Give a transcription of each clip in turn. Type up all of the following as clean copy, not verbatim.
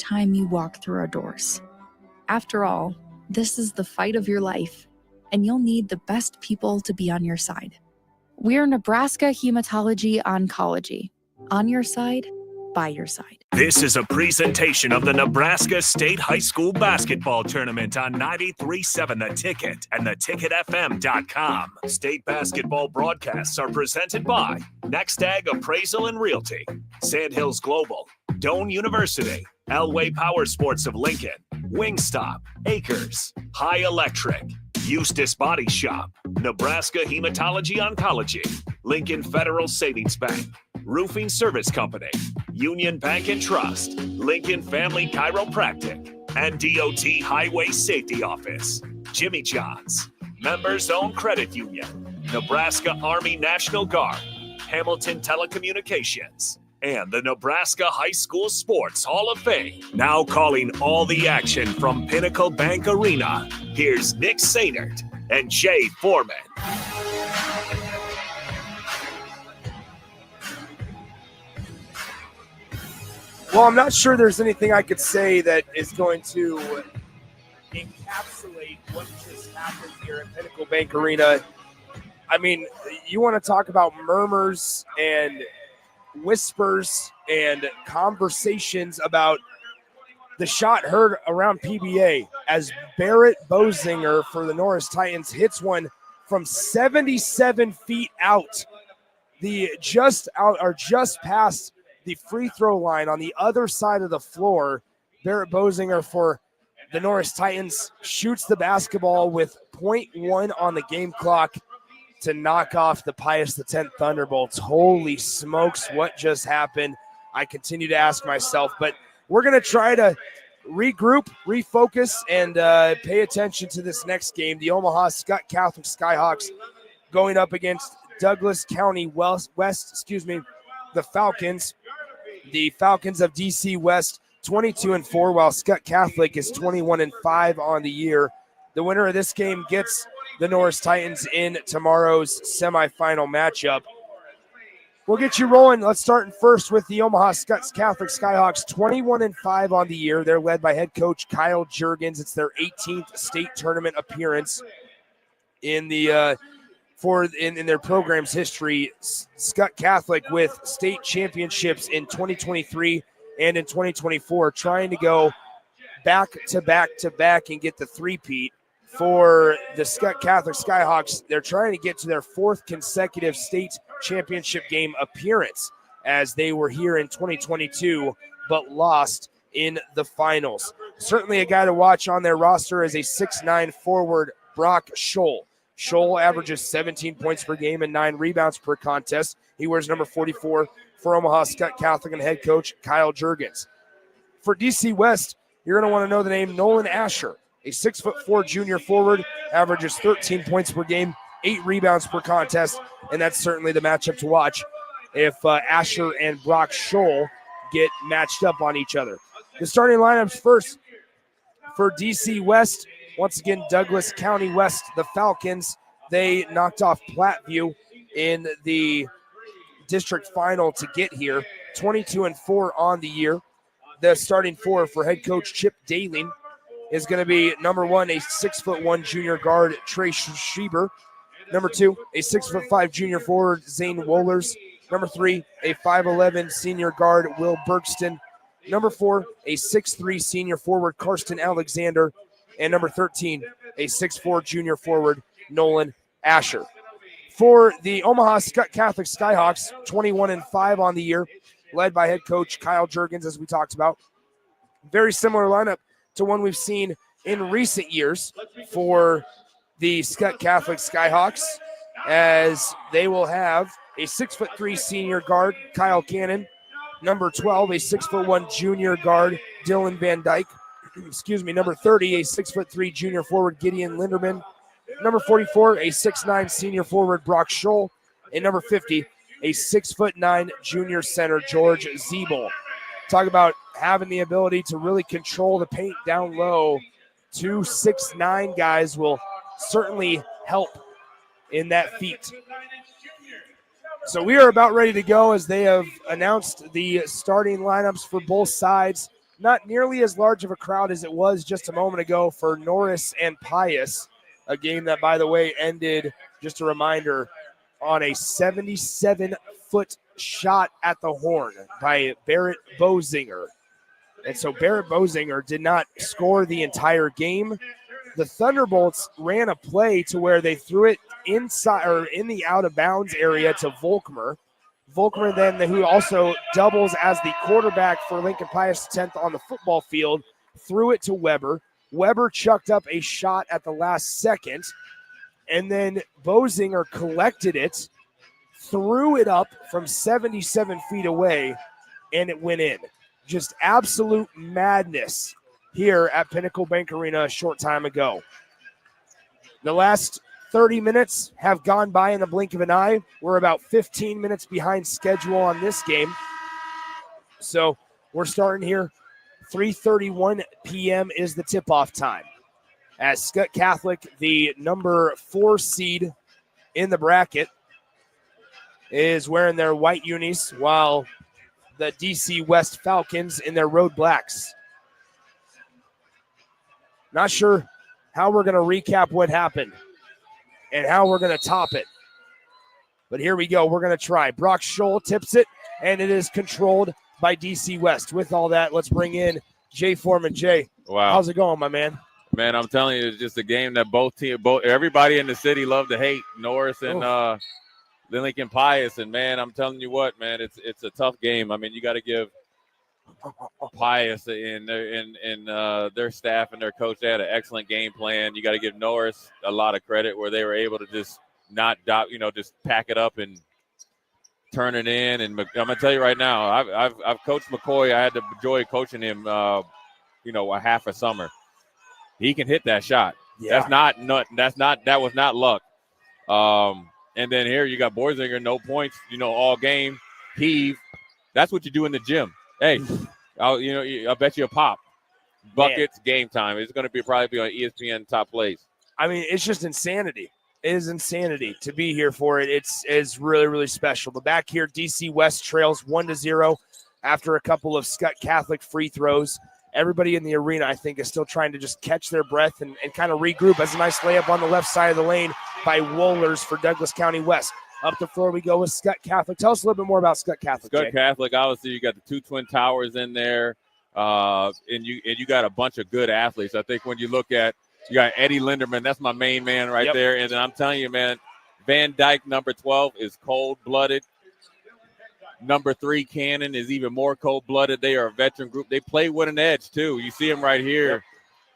time you walk through our doors. After all, this is the fight of your life, and you'll need the best people to be on your side. We're Nebraska Hematology Oncology. On your side, by your side. This is a presentation of the Nebraska State High School Basketball Tournament on 93.7 The Ticket and theticketfm.com. State basketball broadcasts are presented by NextAg Appraisal and Realty, Sandhills Global, Doane University, Elway Power Sports of Lincoln, Wingstop, Acres, High Electric, Eustis Body Shop, Nebraska Hematology Oncology, Lincoln Federal Savings Bank, Roofing Service Company, Union Bank and Trust, Lincoln Family Chiropractic, and DOT Highway Safety Office, Jimmy John's, Members Owned Credit Union, Nebraska Army National Guard, Hamilton Telecommunications, and the Nebraska High School Sports Hall of Fame. Now calling all the action from Pinnacle Bank Arena, here's Nick Sainert and Jay Foreman. Well, I'm not sure there's anything I could say that is going to encapsulate what just happened here at Pinnacle Bank Arena. I mean, you want to talk about murmurs and whispers and conversations about the shot heard around PBA as Barrett Bozinger for the Norris Titans hits one from 77 feet out. Just past the free throw line on the other side of the floor. Barrett Bozinger for the Norris Titans shoots the basketball with 0.1 on the game clock to knock off the Pius X Thunderbolts. Holy smokes, what just happened? I continue to ask myself, but we're going to try to regroup, refocus, and pay attention to this next game. The Omaha Skutt Catholic Skyhawks going up against Douglas County West, the Falcons. The Falcons of DC West 22-4, while Skutt Catholic is 21-5 on the year. The winner of this game gets the Norris Titans in tomorrow's semifinal matchup. We'll get you rolling. Let's start first with the Omaha Skutt Catholic Skyhawks, 21-5 on the year. They're led by head coach Kyle Juergens. It's their 18th state tournament appearance in their program's history. Skutt Catholic with state championships in 2023 and in 2024, trying to go back to back and get the three-peat. For the Skutt Catholic Skyhawks, they're trying to get to their fourth consecutive state championship game appearance, as they were here in 2022 but lost in the finals. Certainly a guy to watch on their roster is a 6'9 forward, Brock Scholl. Scholl averages 17 points per game and 9 rebounds per contest. He wears number 44 for Omaha Skutt Catholic and head coach Kyle Juergens. For DC West, you're going to want to know the name Nolan Asher, a 6'4" junior forward, averages 13 points per game, 8 rebounds per contest, and that's certainly the matchup to watch if Asher and Brock Scholl get matched up on each other. The starting lineups first for DC West. Once again, Douglas County West, the Falcons. They knocked off Platteview in the district final to get here, 22-4 on the year. The starting four for head coach Chip Daling is going to be number 1, a 6'1" junior guard, Trey Schieber. Number 2, a 6'5" junior forward, Zane Wohlers. Number 3, a 5'11" senior guard, Will Bergston. Number 4, a 6'3" senior forward, Karsten Alexander. And number 13, a 6'4" junior forward, Nolan Asher. For the Omaha Skutt Catholic Skyhawks, 21-5 on the year, led by head coach Kyle Juergens, as we talked about. Very similar lineup to one we've seen in recent years for the Skutt Catholic Skyhawks, as they will have a 6'3" senior guard, Kyle Cannon. Number 12, a 6'1" junior guard, Dylan Van Dyke. Number 30, a 6'3" junior forward, Gideon Linderman. Number 44, a 6'9" senior forward, Brock Scholl. And number 50, a 6'9" junior center, George Zeeble. Talk about having the ability to really control the paint down low. 2 6'9" guys will certainly help in that feat. So we are about ready to go as they have announced the starting lineups for both sides. not nearly as large of a crowd as it was just a moment ago for Norris and Pius, a game that, by the way, ended, just a reminder, on a 77-foot shot at the horn by Barrett Bozinger. And so Barrett Bozinger did not score the entire game. The Thunderbolts ran a play to where they threw it inside or in the out of bounds area to Volkmer. Volkmer then, who also doubles as the quarterback for Lincoln Pius 10th on the football field, threw it to Weber. Weber chucked up a shot at the last second, and then Bozinger collected it, threw it up from 77 feet away, and it went in. Just absolute madness here at Pinnacle Bank Arena a short time ago. The last 30 minutes have gone by in the blink of an eye. We're about 15 minutes behind schedule on this game. So we're starting here. 3:31 p.m. is the tip-off time. As Skutt Catholic, the number 4 seed in the bracket, is wearing their white unis, while the DC West Falcons in their road blacks. Not sure how we're going to recap what happened and how we're going to top it. But here we go. We're going to try. Brock Scholl tips it, and it is controlled by DC West. With all that, let's bring in Jay Foreman. Jay, wow, how's it going, my man? Man, I'm telling you, it's just a game that everybody in the city love to hate. Norris and Lincoln Pius, and man, I'm telling you what, man, it's a tough game. I mean, you got to give Pius and their staff and their coach, they had an excellent game plan. You got to give Norris a lot of credit where they were able to just not just pack it up and turn it in. And I'm gonna tell you right now, I've coached McCoy. I had the joy of coaching him, a half a summer. He can hit that shot. Yeah. That was not luck. And then here you got Boisinger, no points, all game. Heave. That's what you do in the gym. Hey, I'll bet you a pop. Buckets, man. Game time. It's going to probably be on ESPN Top Plays. I mean, it's just insanity. It is insanity to be here for it. It's really, really special. But back here, DC West trails 1-0 after a couple of Skutt Catholic free throws. Everybody in the arena, I think, is still trying to just catch their breath and kind of regroup. As a nice layup on the left side of the lane by Wohlers for Douglas County West. Up the floor we go with Skutt Catholic. Tell us a little bit more about Skutt Catholic. Skutt Catholic, obviously, you got the two twin towers in there, and you got a bunch of good athletes. I think when you look at, you got Eddie Linderman, that's my main man right there. And then I'm telling you, man, Van Dyke, number 12, is cold-blooded. Number 3, Cannon, is even more cold-blooded. They are a veteran group. They play with an edge, too. You see him right here. Yep.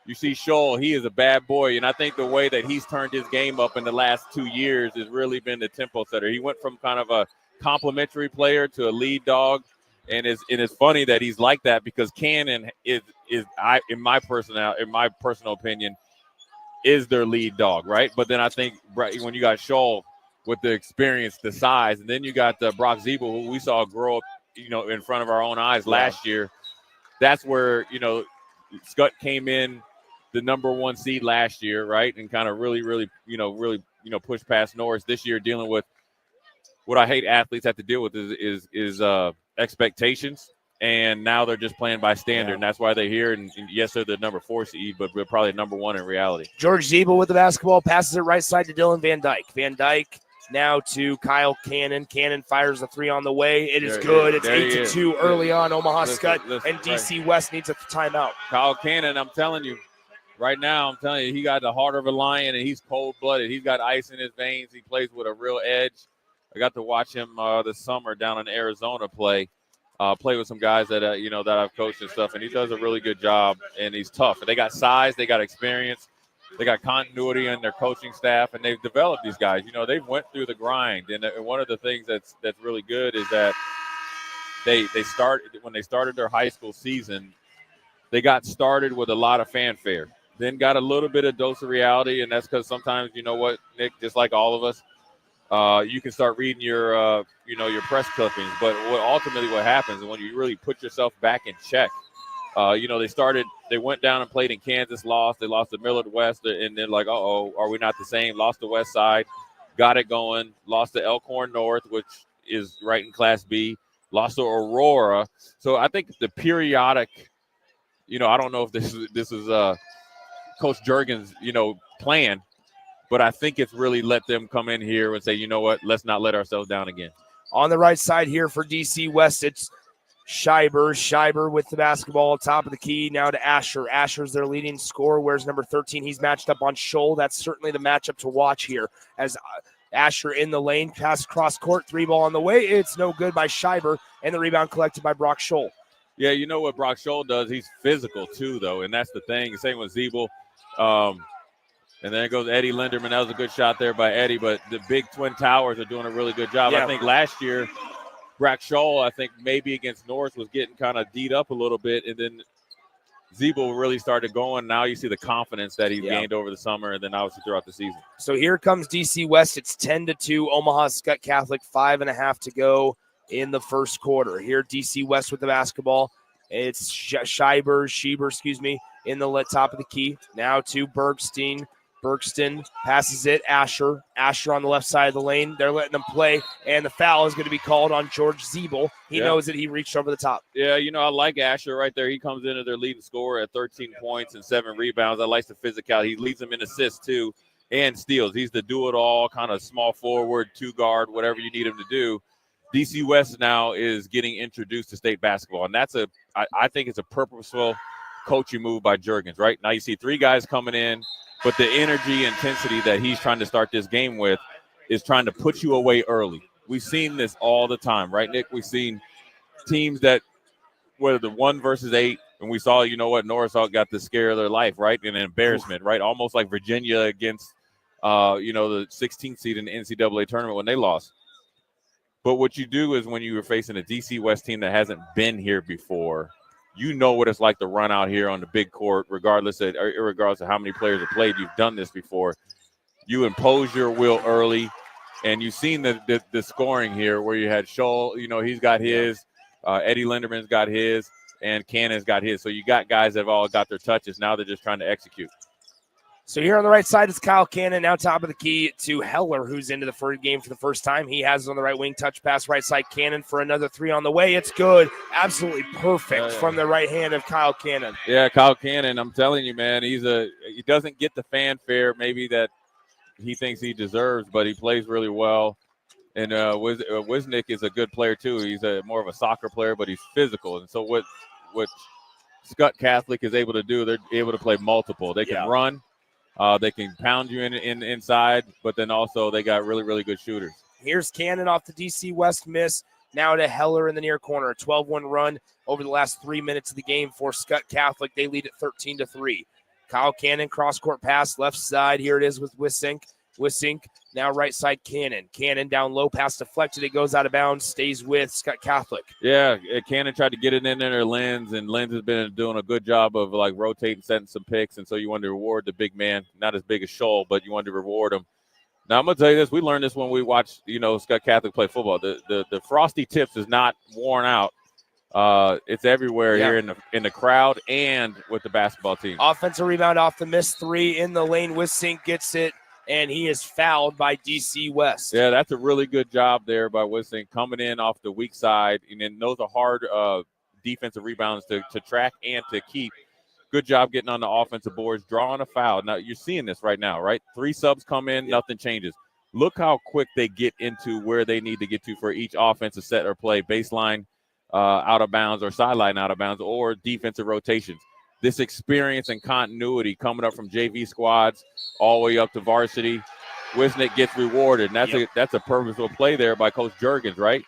You see Scholl. He is a bad boy, and I think the way that he's turned his game up in the last 2 years has really been the tempo setter. He went from kind of a complimentary player to a lead dog, and it's funny that he's like that because Cannon in my personal opinion, is their lead dog, right? But then I think when you got Scholl with the experience, the size, and then you got Brock Zeebel, who we saw grow up, in front of our own eyes last year. That's where, Skutt came in the number 1 seed last year, right? And kind of really push past Norris this year, dealing with what I hate athletes have to deal with is expectations. And now they're just playing by standard, and that's why they're here. And yes, they're the number 4 seed, but we're probably number 1 in reality. George Zeebel with the basketball, passes it right side to Dylan Van Dyke. Van Dyke now to Kyle Cannon. Cannon fires the 3 on the way. It is good. It's 8-2 early on. Omaha Skutt and DC West needs a timeout. Kyle Cannon, I'm telling you, right now, he got the heart of a lion, and he's cold-blooded. He's got ice in his veins. He plays with a real edge. I got to watch him this summer down in Arizona play with some guys that that I've coached and stuff, and he does a really good job, and he's tough. And they got size, they got experience, they got continuity in their coaching staff, and they've developed these guys. They've went through the grind, and one of the things that's really good is that when they started their high school season, they got started with a lot of fanfare, then got a little bit of dose of reality, and that's because sometimes, Nick, just like all of us, you can start reading your press clippings, but what happens is when you really put yourself back in check. They went down and played in Kansas, lost. They lost to Millard West, and then like, are we not the same? Lost to West Side, got it going. Lost to Elkhorn North, which is right in Class B. Lost to Aurora. So I think the periodic I don't know if this is Coach Juergens, plan, but I think it's really let them come in here and say, you know what, let's not let ourselves down again. On the right side here for DC West, it's Scheiber with the basketball, top of the key, now to Asher. Asher's their leading scorer. Where's number 13? He's matched up on Scholl. That's certainly the matchup to watch here as Asher in the lane, pass cross court, 3-ball on the way. It's no good by Scheiber, and the rebound collected by Brock Scholl. Yeah, you know what Brock Scholl does? He's physical too, though, and that's the thing. Same with Zeeble. And then goes Eddie Linderman. That was a good shot there by Eddie, but the big Twin Towers are doing a really good job. Yeah. I think last year, Brock Scholl, I think maybe against North was getting kind of D'd up a little bit, and then Zeeble really started going. Now you see the confidence that he's gained over the summer and then obviously throughout the season. So here comes DC West. It's 10-2. Omaha Skutt Catholic, 5.5 to go in the first quarter. Here, DC West with the basketball. It's Scheiber, in the top of the key. Now to Bergstein. Bergston passes it. Asher on the left side of the lane. They're letting them play, and the foul is going to be called on George Zeeble. He knows that he reached over the top. Yeah, I like Asher right there. He comes in as their leading scorer at 13 points and 7 rebounds. I like the physicality. He leads them in assists, too, and steals. He's the do-it-all, kind of small forward, 2-guard, whatever you need him to do. DC West now is getting introduced to state basketball, and I think it's a purposeful coaching move by Juergens, right? Now you see 3 guys coming in, but the energy, intensity that he's trying to start this game with is trying to put you away early. We've seen this all the time, right, Nick? We've seen teams whether the 1 versus 8, and we saw, Norris got the scare of their life, right? And an embarrassment, right? Almost like Virginia against, the 16th seed in the NCAA tournament when they lost. But what you do is when you are facing a DC West team that hasn't been here before, you know what it's like to run out here on the big court, regardless of how many players have played. You've done this before. You impose your will early, and you've seen the scoring here where you had Scholl, he's got his, Eddie Linderman's got his, and Cannon's got his. So you got guys that have all got their touches. Now they're just trying to execute. So here on the right side is Kyle Cannon, now top of the key to Heller, who's into the first game for the first time. He has it on the right wing, touch pass, right side, Cannon for another 3 on the way. It's good. Absolutely perfect from the right hand of Kyle Cannon. Yeah, Kyle Cannon, I'm telling you, man, he doesn't get the fanfare maybe that he thinks he deserves, but he plays really well. And Wisnick is a good player too. He's more of a soccer player, but he's physical. And so what Skutt Catholic is able to do, they're able to play multiple. They can run. They can pound you in inside, but then also they got really, really good shooters. Here's Cannon off the DC West miss. Now to Heller in the near corner. A 12-1 run over the last 3 minutes of the game for Skutt Catholic. They lead at 13-3. Kyle Cannon, cross-court pass, left side. Here it is with Wisink. Wisink, now right side Cannon. Cannon down low, pass deflected. It goes out of bounds, stays with Skutt Catholic. Yeah, Cannon tried to get it in there, Lenz, and Lenz has been doing a good job of rotating, setting some picks, and so you wanted to reward the big man, not as big as Scholl, but you wanted to reward him. Now I'm gonna tell you this: we learned this when we watched, Skutt Catholic play football. The frosty tips is not worn out. It's everywhere here in the crowd and with the basketball team. Offensive rebound off the miss 3 in the lane. Wisink gets it, and he is fouled by DC West. Yeah, that's a really good job there by Wisink coming in off the weak side, and then those are hard defensive rebounds to track and to keep. Good job getting on the offensive boards, drawing a foul. Now, you're seeing this right now, right? 3 subs come in, nothing changes. Look how quick they get into where they need to get to for each offensive set or play, baseline out of bounds or sideline out of bounds or defensive rotations. This experience and continuity coming up from JV squads all the way up to varsity, Wisnick gets rewarded. And that's a purposeful play there by Coach Juergens, right?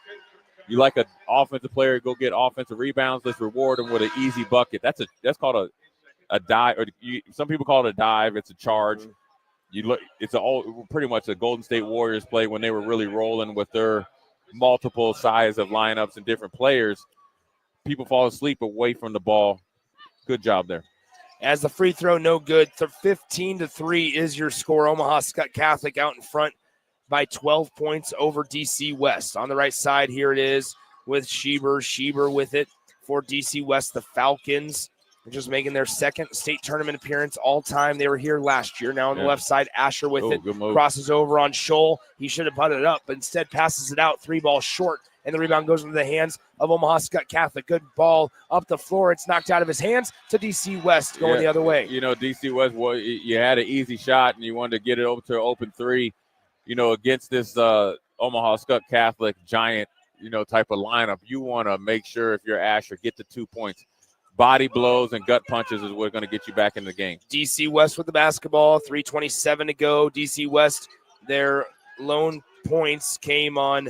You like an offensive player to go get offensive rebounds, let's reward him with an easy bucket. That's called a dive, or some people call it a dive. It's a charge. It's pretty much a Golden State Warriors play when they were really rolling with their multiple size of lineups and different players. People fall asleep away from the ball. Good job there. As the free throw, no good. 15-3 is your score. Omaha Skutt Catholic out in front by 12 points over DC West. On the right side, here it is with Schieber. Schieber with it for DC West. The Falcons are just making their second state tournament appearance all time. They were here last year. Now on the left side, Asher with it. Crosses over on Scholl. He should have put it up, but instead passes it out. 3 ball short. and the rebound goes into the hands of Omaha Skutt Catholic. Good ball up the floor. It's knocked out of his hands to DC West going the other way. You know, DC West, you had an easy shot and you wanted to get it over to an open three, you know, against this Omaha Skutt Catholic giant, you know, type of lineup. You want to make sure if you're Asher, get the 2 points. Body blows and gut punches is what's going to get you back in the game. DC West with the basketball, 3:27 to go. DC West, their lone points came on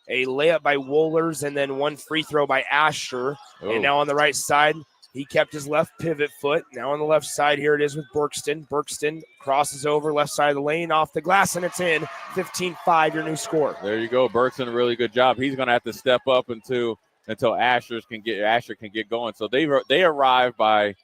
a layup by Wohlers and then one free throw by Asher. Oh. And now on the right side, he kept his left pivot foot. Now on the left side, here it is with Berkston. Berkston crosses over left side of the lane, off the glass, and it's in. 15-5, your new score. There you go. Berkston, a really good job. He's going to have to step up until Asher can get going. So they arrive by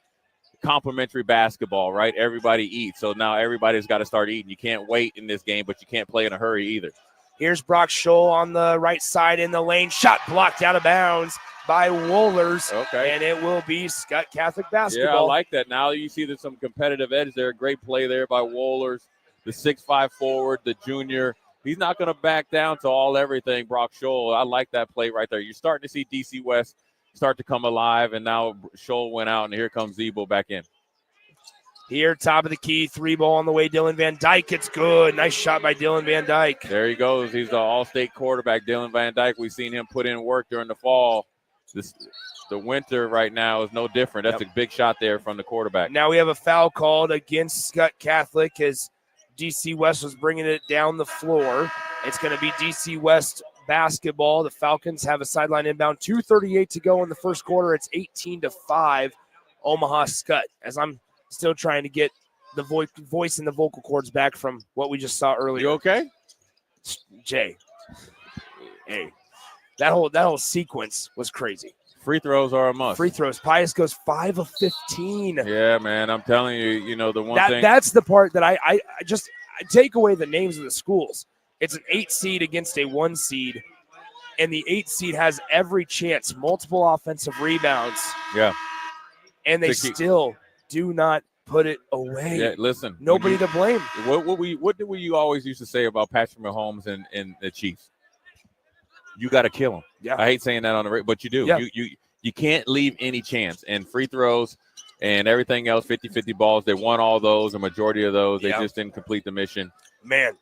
complimentary basketball, right? Everybody eats. So now everybody's got to start eating. You can't wait in this game, but you can't play in a hurry either. Here's Brock Scholl on the right side in the lane. Shot blocked out of bounds by Wohlers. Okay. And it will be Skutt Catholic basketball. Yeah, I like that. Now you see there's some competitive edge there. Great play there by Wohlers, the 6'5" forward, the junior. He's not going to back down to everything, Brock Scholl. I like that play right there. You're starting to see DC West start to come alive, and now Scholl went out, and here comes Zebo back in. Here, top of the key, 3-ball on the way, Dylan Van Dyke. It's good. Nice shot by Dylan Van Dyke. There he goes. He's the all-state quarterback, Dylan Van Dyke. We've seen him put in work during the fall. The winter right now is no different. That's a big shot there from the quarterback. Now we have a foul called against Skutt Catholic as DC West was bringing it down the floor. It's going to be DC West basketball. The Falcons have a sideline inbound. 2:38 to go in the first quarter. It's 18-5, Omaha Skutt. As I'm still trying to get the voice and the vocal cords back from what we just saw earlier. You okay? Jay. Hey. That whole sequence was crazy. Free throws are a must. Free throws. Pius goes 5 of 15. Yeah, man. I'm telling you, you know, the one thing. That's the part that I take away the names of the schools. It's an 8 seed against a 1 seed, and the 8 seed has every chance, multiple offensive rebounds. Yeah. And they still do not put it away. Yeah, listen. Nobody to blame. What did we always used to say about Patrick Mahomes and the Chiefs? You got to kill them. Yeah. I hate saying that on the radio, but you do. Yeah. You can't leave any chance. And free throws and everything else, 50-50 balls, they won all those, a majority of those. They just didn't complete the mission. Man.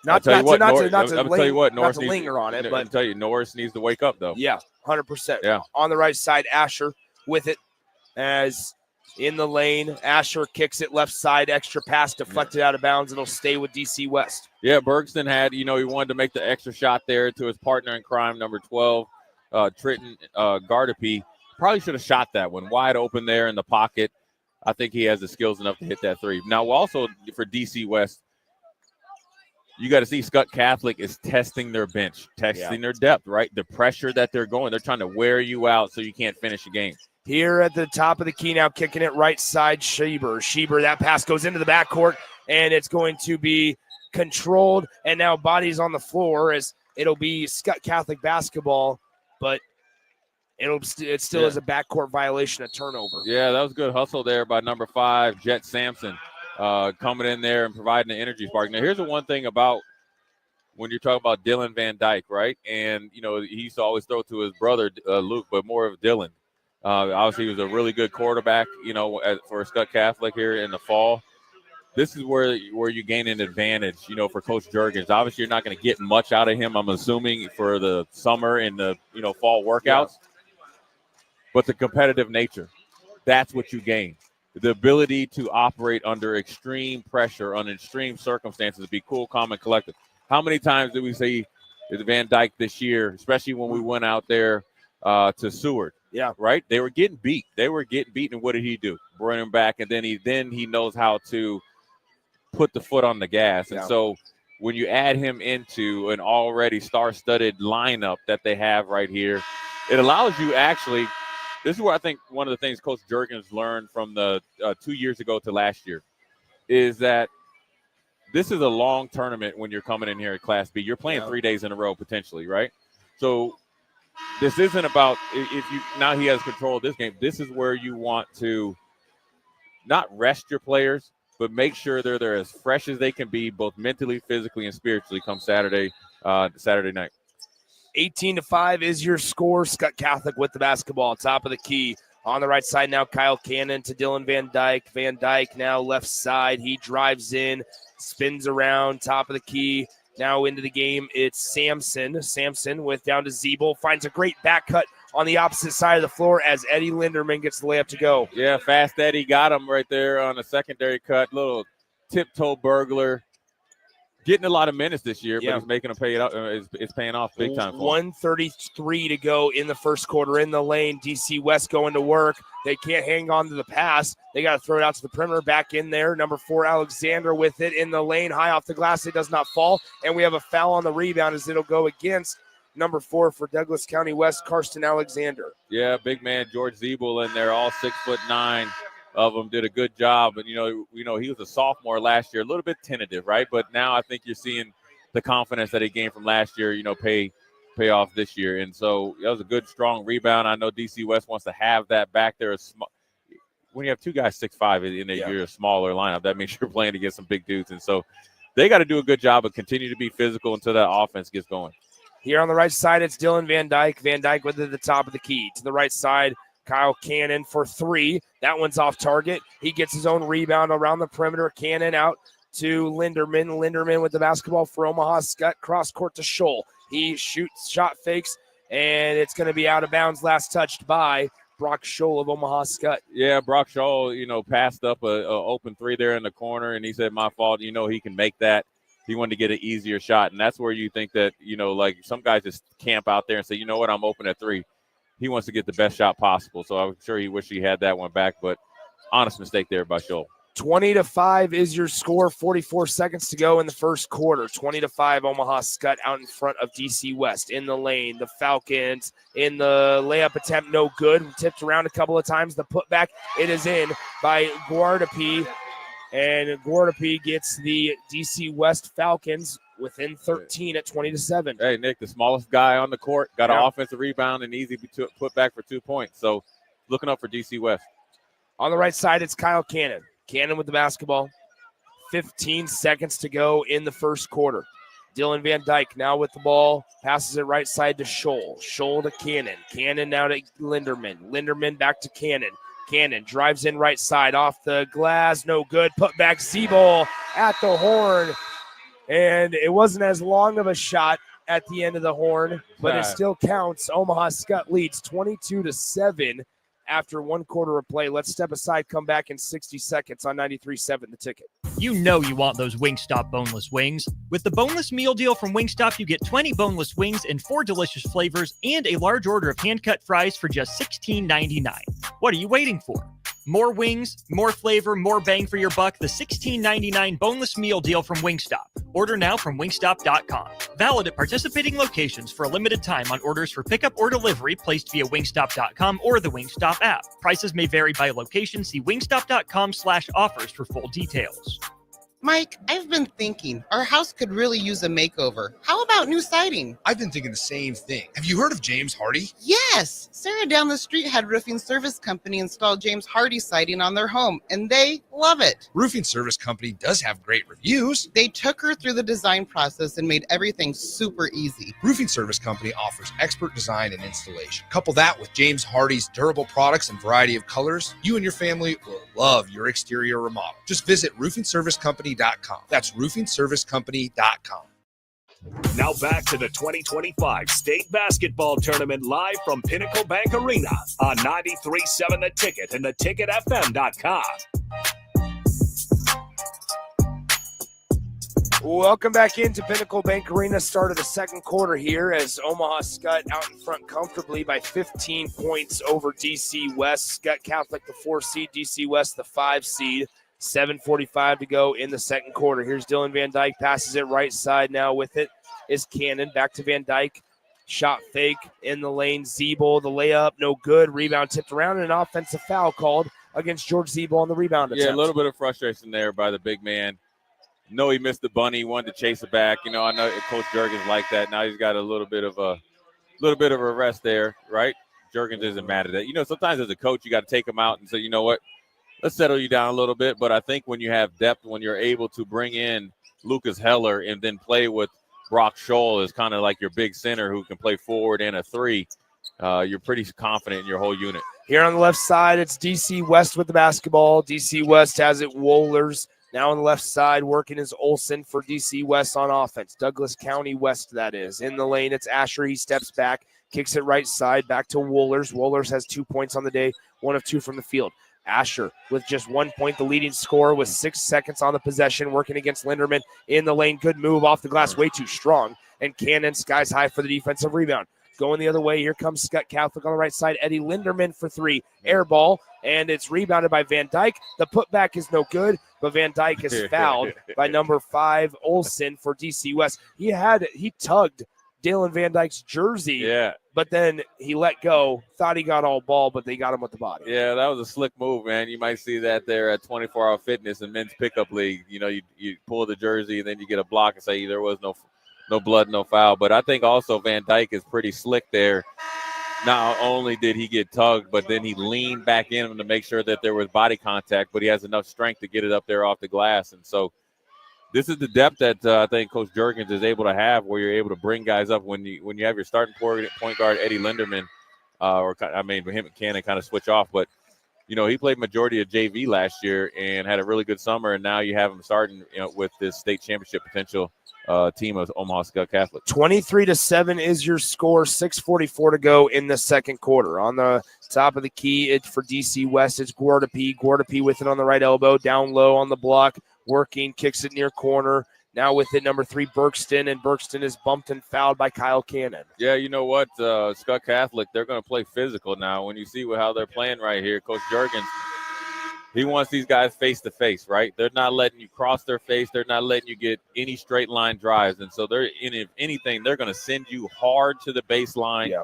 Not to Norris linger on it, but I'll tell you, Norris needs to wake up, though. Yeah, 100%. Yeah. On the right side, Asher with it as in the lane. Asher kicks it left side, extra pass deflected out of bounds. It'll stay with DC West. Yeah, Bergston had, he wanted to make the extra shot there to his partner in crime, number 12, Trenton Gardapi. Probably should have shot that one wide open there in the pocket. I think he has the skills enough to hit that three. Now, also for DC West, you got to see Skutt Catholic is testing their bench, testing their depth, right? The pressure that they're trying to wear you out so you can't finish the game. Here at the top of the key now, kicking it right side, Schieber. That pass goes into the backcourt, and it's going to be controlled. And now bodies on the floor as it'll be Skutt Catholic basketball, but it still is a backcourt violation, a turnover. Yeah, that was good hustle there by number 5, Jet Sampson. Coming in there and providing the energy spark. Now, here's the one thing about when you're talking about Dylan Van Dyke, right? And, he used to always throw to his brother, Luke, but more of Dylan. Obviously, he was a really good quarterback, for Skutt Catholic here in the fall. This is where you gain an advantage, for Coach Juergens. Obviously, you're not going to get much out of him, I'm assuming, for the summer and the, fall workouts. Yeah. But the competitive nature, that's what you gain. The ability to operate under extreme pressure, on extreme circumstances, be cool, calm, and collected. How many times did we see Van Dyke this year, especially when we went out there to Seward? Yeah. Right? They were getting beat. And what did he do? Bring him back, and then he knows how to put the foot on the gas. And so when you add him into an already star-studded lineup that they have right here, it allows you actually – this is where I think one of the things Coach Juergens learned from the 2 years ago to last year is that this is a long tournament when you're coming in here at Class B. You're playing 3 days in a row potentially, right? So this isn't about now he has control of this game. This is where you want to not rest your players, but make sure they're as fresh as they can be, both mentally, physically, and spiritually come Saturday night. 18-5 is your score. Skutt Catholic with the basketball. Top of the key. On the right side now, Kyle Cannon to Dylan Van Dyke. Van Dyke now left side. He drives in, spins around, top of the key. Now into the game, it's Sampson. Sampson with down to Zeeble. Finds a great back cut on the opposite side of the floor as Eddie Linderman gets the layup to go. Yeah, Fast Eddie got him right there on a secondary cut. Little tiptoe burglar. Getting a lot of minutes this year, but he's making them pay it up. It's paying off big time for him. 1:33 to go in the first quarter in the lane. DC West going to work. They can't hang on to the pass. They got to throw it out to the perimeter. Back in there. Number 4, Alexander with it in the lane. High off the glass. It does not fall. And we have a foul on the rebound as it'll go against number 4 for Douglas County West, Karsten Alexander. Yeah, big man George Zeeble in there, all 6'9" of them, did a good job. And you know he was a sophomore last year, a little bit tentative, right? But now I think you're seeing the confidence that he gained from last year, pay off this year. And so that was a good, strong rebound. I know DC West wants to have that back there. When you have two guys 6'5" in your smaller lineup, that means you're playing against some big dudes. And so they got to do a good job of continue to be physical until that offense gets going. Here on the right side, it's Dylan Van Dyke. Van Dyke with it at the top of the key. To the right side, Kyle Cannon for 3. That one's off target. He gets his own rebound around the perimeter. Cannon out to Linderman. Linderman with the basketball for Omaha Skutt. Cross court to Scholl. He shoots, shot fakes, and it's going to be out of bounds. Last touched by Brock Scholl of Omaha Skutt. Yeah, Brock Scholl, passed up a open 3 there in the corner, and he said, my fault. He can make that. He wanted to get an easier shot, and that's where you think that, like some guys just camp out there and say, you know what, I'm open at 3. He wants to get the best shot possible, so I'm sure he wished he had that one back, but honest mistake there by Scholl. 20-5 is your score. 44 seconds to go in the first quarter. 20-5, Omaha Skutt out in front of DC West. In the lane, the Falcons in the layup attempt, no good. Tipped around a couple of times. The putback, it is in by Guardapi, and Guardapi gets the DC West Falcons within 13 at 20-7. Hey, Nick, the smallest guy on the court, got an offensive rebound and easy put back for 2 points. So looking up for DC West. On the right side, it's Kyle Cannon. Cannon with the basketball. 15 seconds to go in the first quarter. Dylan Van Dyke now with the ball. Passes it right side to Scholl. Scholl to Cannon. Cannon now to Linderman. Linderman back to Cannon. Cannon drives in right side off the glass. No good. Put back Zeeble at the horn. And it wasn't as long of a shot at the end of the horn, but it still counts. Omaha Skutt leads 22-7 after 1 quarter of play. Let's step aside, come back in 60 seconds on 93.7 The Ticket. You know you want those Wingstop boneless wings. With the boneless meal deal from Wingstop, you get 20 boneless wings in 4 delicious flavors and a large order of hand-cut fries for just $16.99. What are you waiting for? More wings, more flavor, more bang for your buck. The $16.99 boneless meal deal from Wingstop. Order now from wingstop.com. Valid at participating locations for a limited time on orders for pickup or delivery placed via wingstop.com or the Wingstop app. Prices may vary by location. See wingstop.com/offers for full details. Mike, I've been thinking our house could really use a makeover. How about new siding? I've been thinking the same thing. Have you heard of James Hardy? Yes! Sarah down the street had Roofing Service Company install James Hardy siding on their home, and they love it. Roofing Service Company does have great reviews. They took her through the design process and made everything super easy. Roofing Service Company offers expert design and installation. Couple that with James Hardy's durable products and variety of colors, you and your family will love your exterior remodel. Just visit roofingservicecompany.com. That's roofingservicecompany.com. Now back to the 2025 State Basketball Tournament live from Pinnacle Bank Arena on 93.7 The Ticket and theticketfm.com. Welcome back into Pinnacle Bank Arena. Start of the second quarter here as Omaha Skutt out in front comfortably by 15 points over DC West. Skutt Catholic the 4 seed, DC West the 5 seed. 7:45 to go in the second quarter. Here's Dylan Van Dyke, passes it right side now with it is Cannon. Back to Van Dyke. Shot fake in the lane. Zeeble, the layup, no good. Rebound tipped around and an offensive foul called against George Zeeble on the rebound attempt. Yeah, a little bit of frustration there by the big man. No, he missed the bunny. He wanted to chase it back. I know Coach Juergens like that. Now he's got a little bit of a rest there, right? Juergens isn't mad at that. Sometimes as a coach, you got to take him out and say, you know what? Let's settle you down a little bit. But I think when you have depth, when you're able to bring in Lucas Heller and then play with Brock Scholl is kind of like your big center who can play forward and a 3, you're pretty confident in your whole unit. Here on the left side, it's DC West with the basketball. DC West has it Wohlers. Now on the left side, working is Olson for DC West on offense. Douglas County West, that is. In the lane, it's Asher. He steps back, kicks it right side, back to Wohlers. Wohlers has 2 points on the day, 1 of 2 from the field. Asher with just 1 point, the leading scorer with 6 seconds on the possession, working against Linderman in the lane. Good move off the glass, way too strong. And Cannon skies high for the defensive rebound. Going the other way, here comes Skutt Catholic on the right side. Eddie Linderman for 3. Air ball, and it's rebounded by Van Dyke. The putback is no good, but Van Dyke is fouled by number 5, Olson for DC West. He tugged Dylan Van Dyke's jersey, but then he let go, thought he got all ball, but they got him with the body. Yeah, that was a slick move, man. You might see that there at 24 Hour Fitness and Men's Pickup League. You know, you pull the jersey, and then you get a block and say there was no blood, no foul. But I think also Van Dyke is pretty slick there. Not only did he get tugged, but then he leaned back in to make sure that there was body contact, but he has enough strength to get it up there off the glass. And so this is the depth that I think Coach Juergens is able to have, where you're able to bring guys up when you have your starting point guard, Eddie Linderman, him and Cannon kind of switch off. But, he played majority of JV last year and had a really good summer, and now you have him starting with this state championship potential team of Omaha Skutt Catholic. 23-7 is your score. 6:44 to go in the second quarter. On the top of the key, it's for DC West. It's Guardapi. Guardapi with it on the right elbow, down low on the block, working, kicks it near corner. Now with it, number 3, Berkston, and Berkston is bumped and fouled by Kyle Cannon. Yeah, you know what? Skutt Catholic, they're going to play physical now. When you see how they're playing right here, Coach Juergens, he wants these guys face-to-face, right? They're not letting you cross their face. They're not letting you get any straight-line drives. And so, if anything, they're going to send you hard to the baseline. Yeah.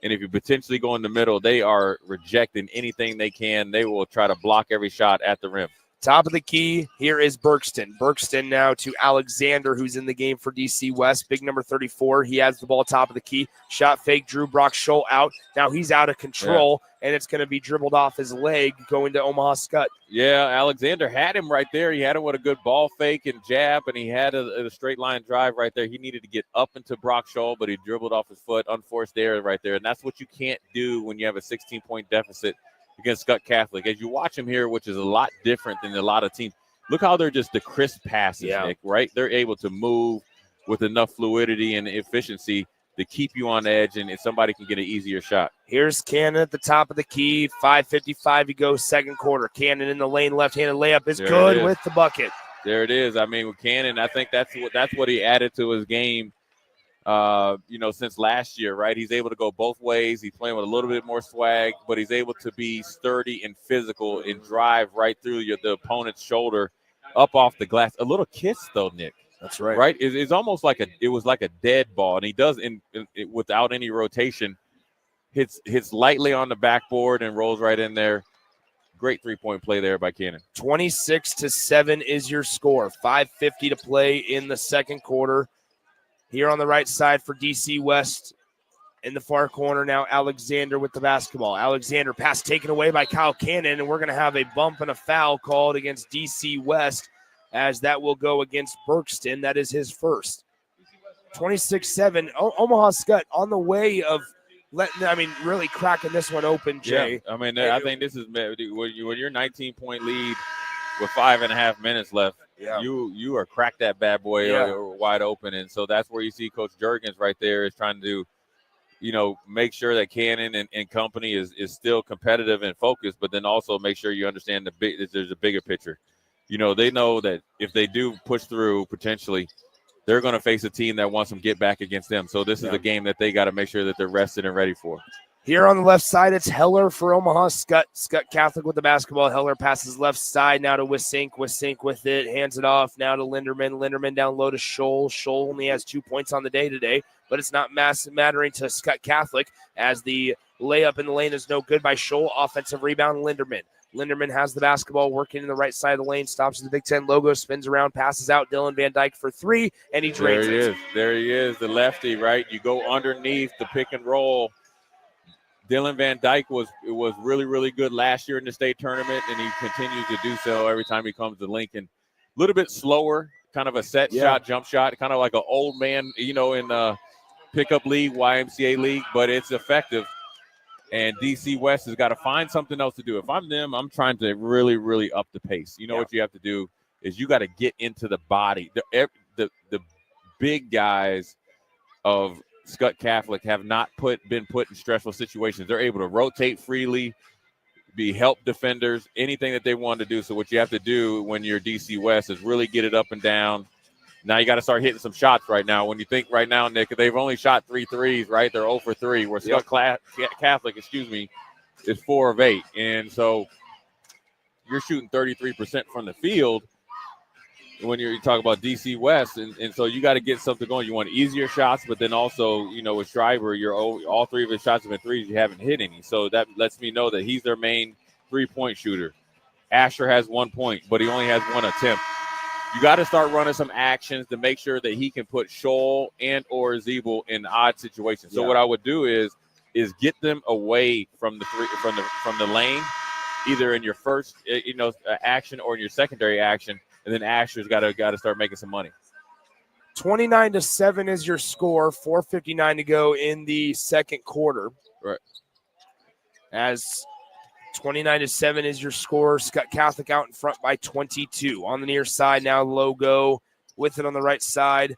And if you potentially go in the middle, they are rejecting anything they can. They will try to block every shot at the rim. Top of the key, here is Berkston. Berkston now to Alexander, who's in the game for DC West. Big number 34. He has the ball top of the key. Shot fake, drew Brock Scholl out. Now he's out of control, and it's going to be dribbled off his leg going to Omaha Skutt. Yeah, Alexander had him right there. He had him with a good ball fake and jab, and he had a straight line drive right there. He needed to get up into Brock Scholl, but he dribbled off his foot, unforced error right there. And that's what you can't do when you have a 16-point deficit against Skutt Catholic. As you watch him here, which is a lot different than a lot of teams, look how they're just the crisp passes, Nick, right? They're able to move with enough fluidity and efficiency to keep you on edge, and if somebody can get an easier shot. Here's Cannon at the top of the key. 5:55 to go, second quarter. Cannon in the lane, left-handed layup is good with the bucket. There it is. I mean, with Cannon, I think that's what he added to his game since last year, right? He's able to go both ways. He's playing with a little bit more swag, but he's able to be sturdy and physical and drive right through the opponent's shoulder up off the glass. A little kiss, though, Nick. That's right. Right? It's almost like it was like a dead ball, and he does without any rotation, hits lightly on the backboard and rolls right in there. Great three-point play there by Cannon. 26-7 is your score. 5:50 to play in the second quarter. Here on the right side for DC West, in the far corner now, Alexander with the basketball. Alexander, pass taken away by Kyle Cannon, and we're going to have a bump and a foul called against DC West, as that will go against Berkston. That is his first. 26-7. Omaha Skutt on the way of really cracking this one open, Jay. Yeah, I think this is when you're 19-point lead with 5.5 minutes left. Yeah. You are cracked that bad boy wide open, and so that's where you see Coach Juergens right there is trying to, make sure that Cannon and company is still competitive and focused, but then also make sure you understand there's a bigger picture. They know that if they do push through, potentially, they're going to face a team that wants them to get back against them. So this is a game that they got to make sure that they're rested and ready for. Here on the left side, it's Heller for Omaha Skutt. Skutt Catholic with the basketball. Heller passes left side now to Wisink. Wisink with it, hands it off now to Linderman. Linderman down low to Scholl. Scholl only has 2 points on the day today, but it's not mattering to Skutt Catholic, as the layup in the lane is no good by Scholl. Offensive rebound, Linderman. Linderman has the basketball, working in the right side of the lane, stops at the Big Ten logo, spins around, passes out Dylan Van Dyke for 3, and he drains it. There he is, the lefty, right? You go underneath the pick and roll. Dylan Van Dyke was really, really good last year in the state tournament, and he continues to do so every time he comes to Lincoln. A little bit slower kind of a set shot, jump shot, kind of like an old man, in pickup league, YMCA league, but it's effective. And DC West has got to find something else to do. If I'm them, I'm trying to really, really up the pace. What you have to do is you got to get into the body. The big guys of Skutt Catholic have not been put in stressful situations. They're able to rotate freely, be help defenders, anything that they want to do. So what you have to do when you're DC West is really get it up and down. Now you got to start hitting some shots right now. When you think right now, Nick, they've only shot 3 threes, right? They're 0 for 3, where Skutt Catholic, is 4 of 8. And so you're shooting 33% from the field when you talk about DC West. And so you got to get something going. You want easier shots, but then also, with Schreiber, all 3 of his shots have been threes. You haven't hit any. So that lets me know that he's their main 3-point shooter. Asher has 1 point, but he only has 1 attempt. You got to start running some actions to make sure that he can put Scholl and or Zeeble in odd situations. So what I would do is get them away from the lane, either in your first action or in your secondary action, and then Asher's got to start making some money. 29-7 is your score. 4:59 to go in the second quarter. Right. As 29-7 is your score. Skutt Catholic out in front by 22. On the near side now, Logo with it on the right side.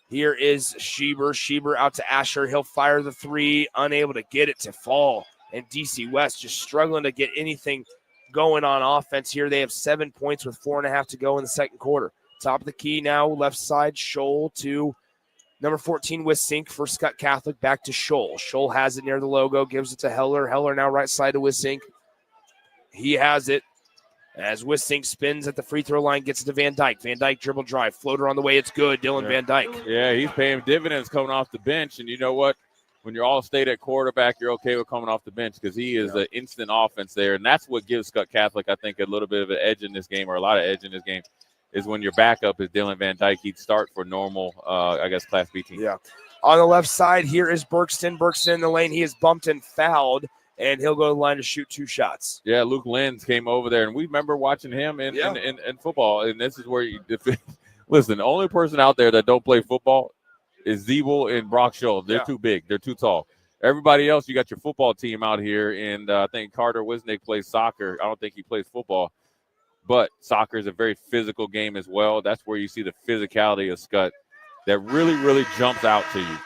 Here is Schieber. Schieber out to Asher. He'll fire the 3, unable to get it to fall. And DC West just struggling to get anything going on offense here. They have 7 points with 4.5 to go in the second quarter. Top of the key now, left side, Scholl to number 14, Wisink for Skutt Catholic. Back to Scholl. Scholl has it near the logo, gives it to Heller. Heller now right side to Wisink. He has it as Wisink spins at the free throw line, gets it to Van Dyke. Van Dyke dribble drive, floater on the way. It's good. Dylan Van Dyke. Yeah, he's paying dividends coming off the bench. And you know what? When you're all state at quarterback, you're okay with coming off the bench because he is an instant offense there. And that's what gives Skutt Catholic, I think, a little bit of an edge in this game, or a lot of edge in this game, is when your backup is Dylan Van Dyke. He'd start for normal, Class B team. Yeah. On the left side, here is Berkston. Berkston in the lane. He is bumped and fouled, and he'll go to the line to shoot 2 shots. Yeah, Luke Lenz came over there, and we remember watching him in football. And this is where listen, the only person out there that don't play football is Zeeble and Brock Scholl. They're too big. They're too tall. Everybody else, you got your football team out here, and I think Carter Wisnick plays soccer. I don't think he plays football. But soccer is a very physical game as well. That's where you see the physicality of Skutt that really, really jumps out to you,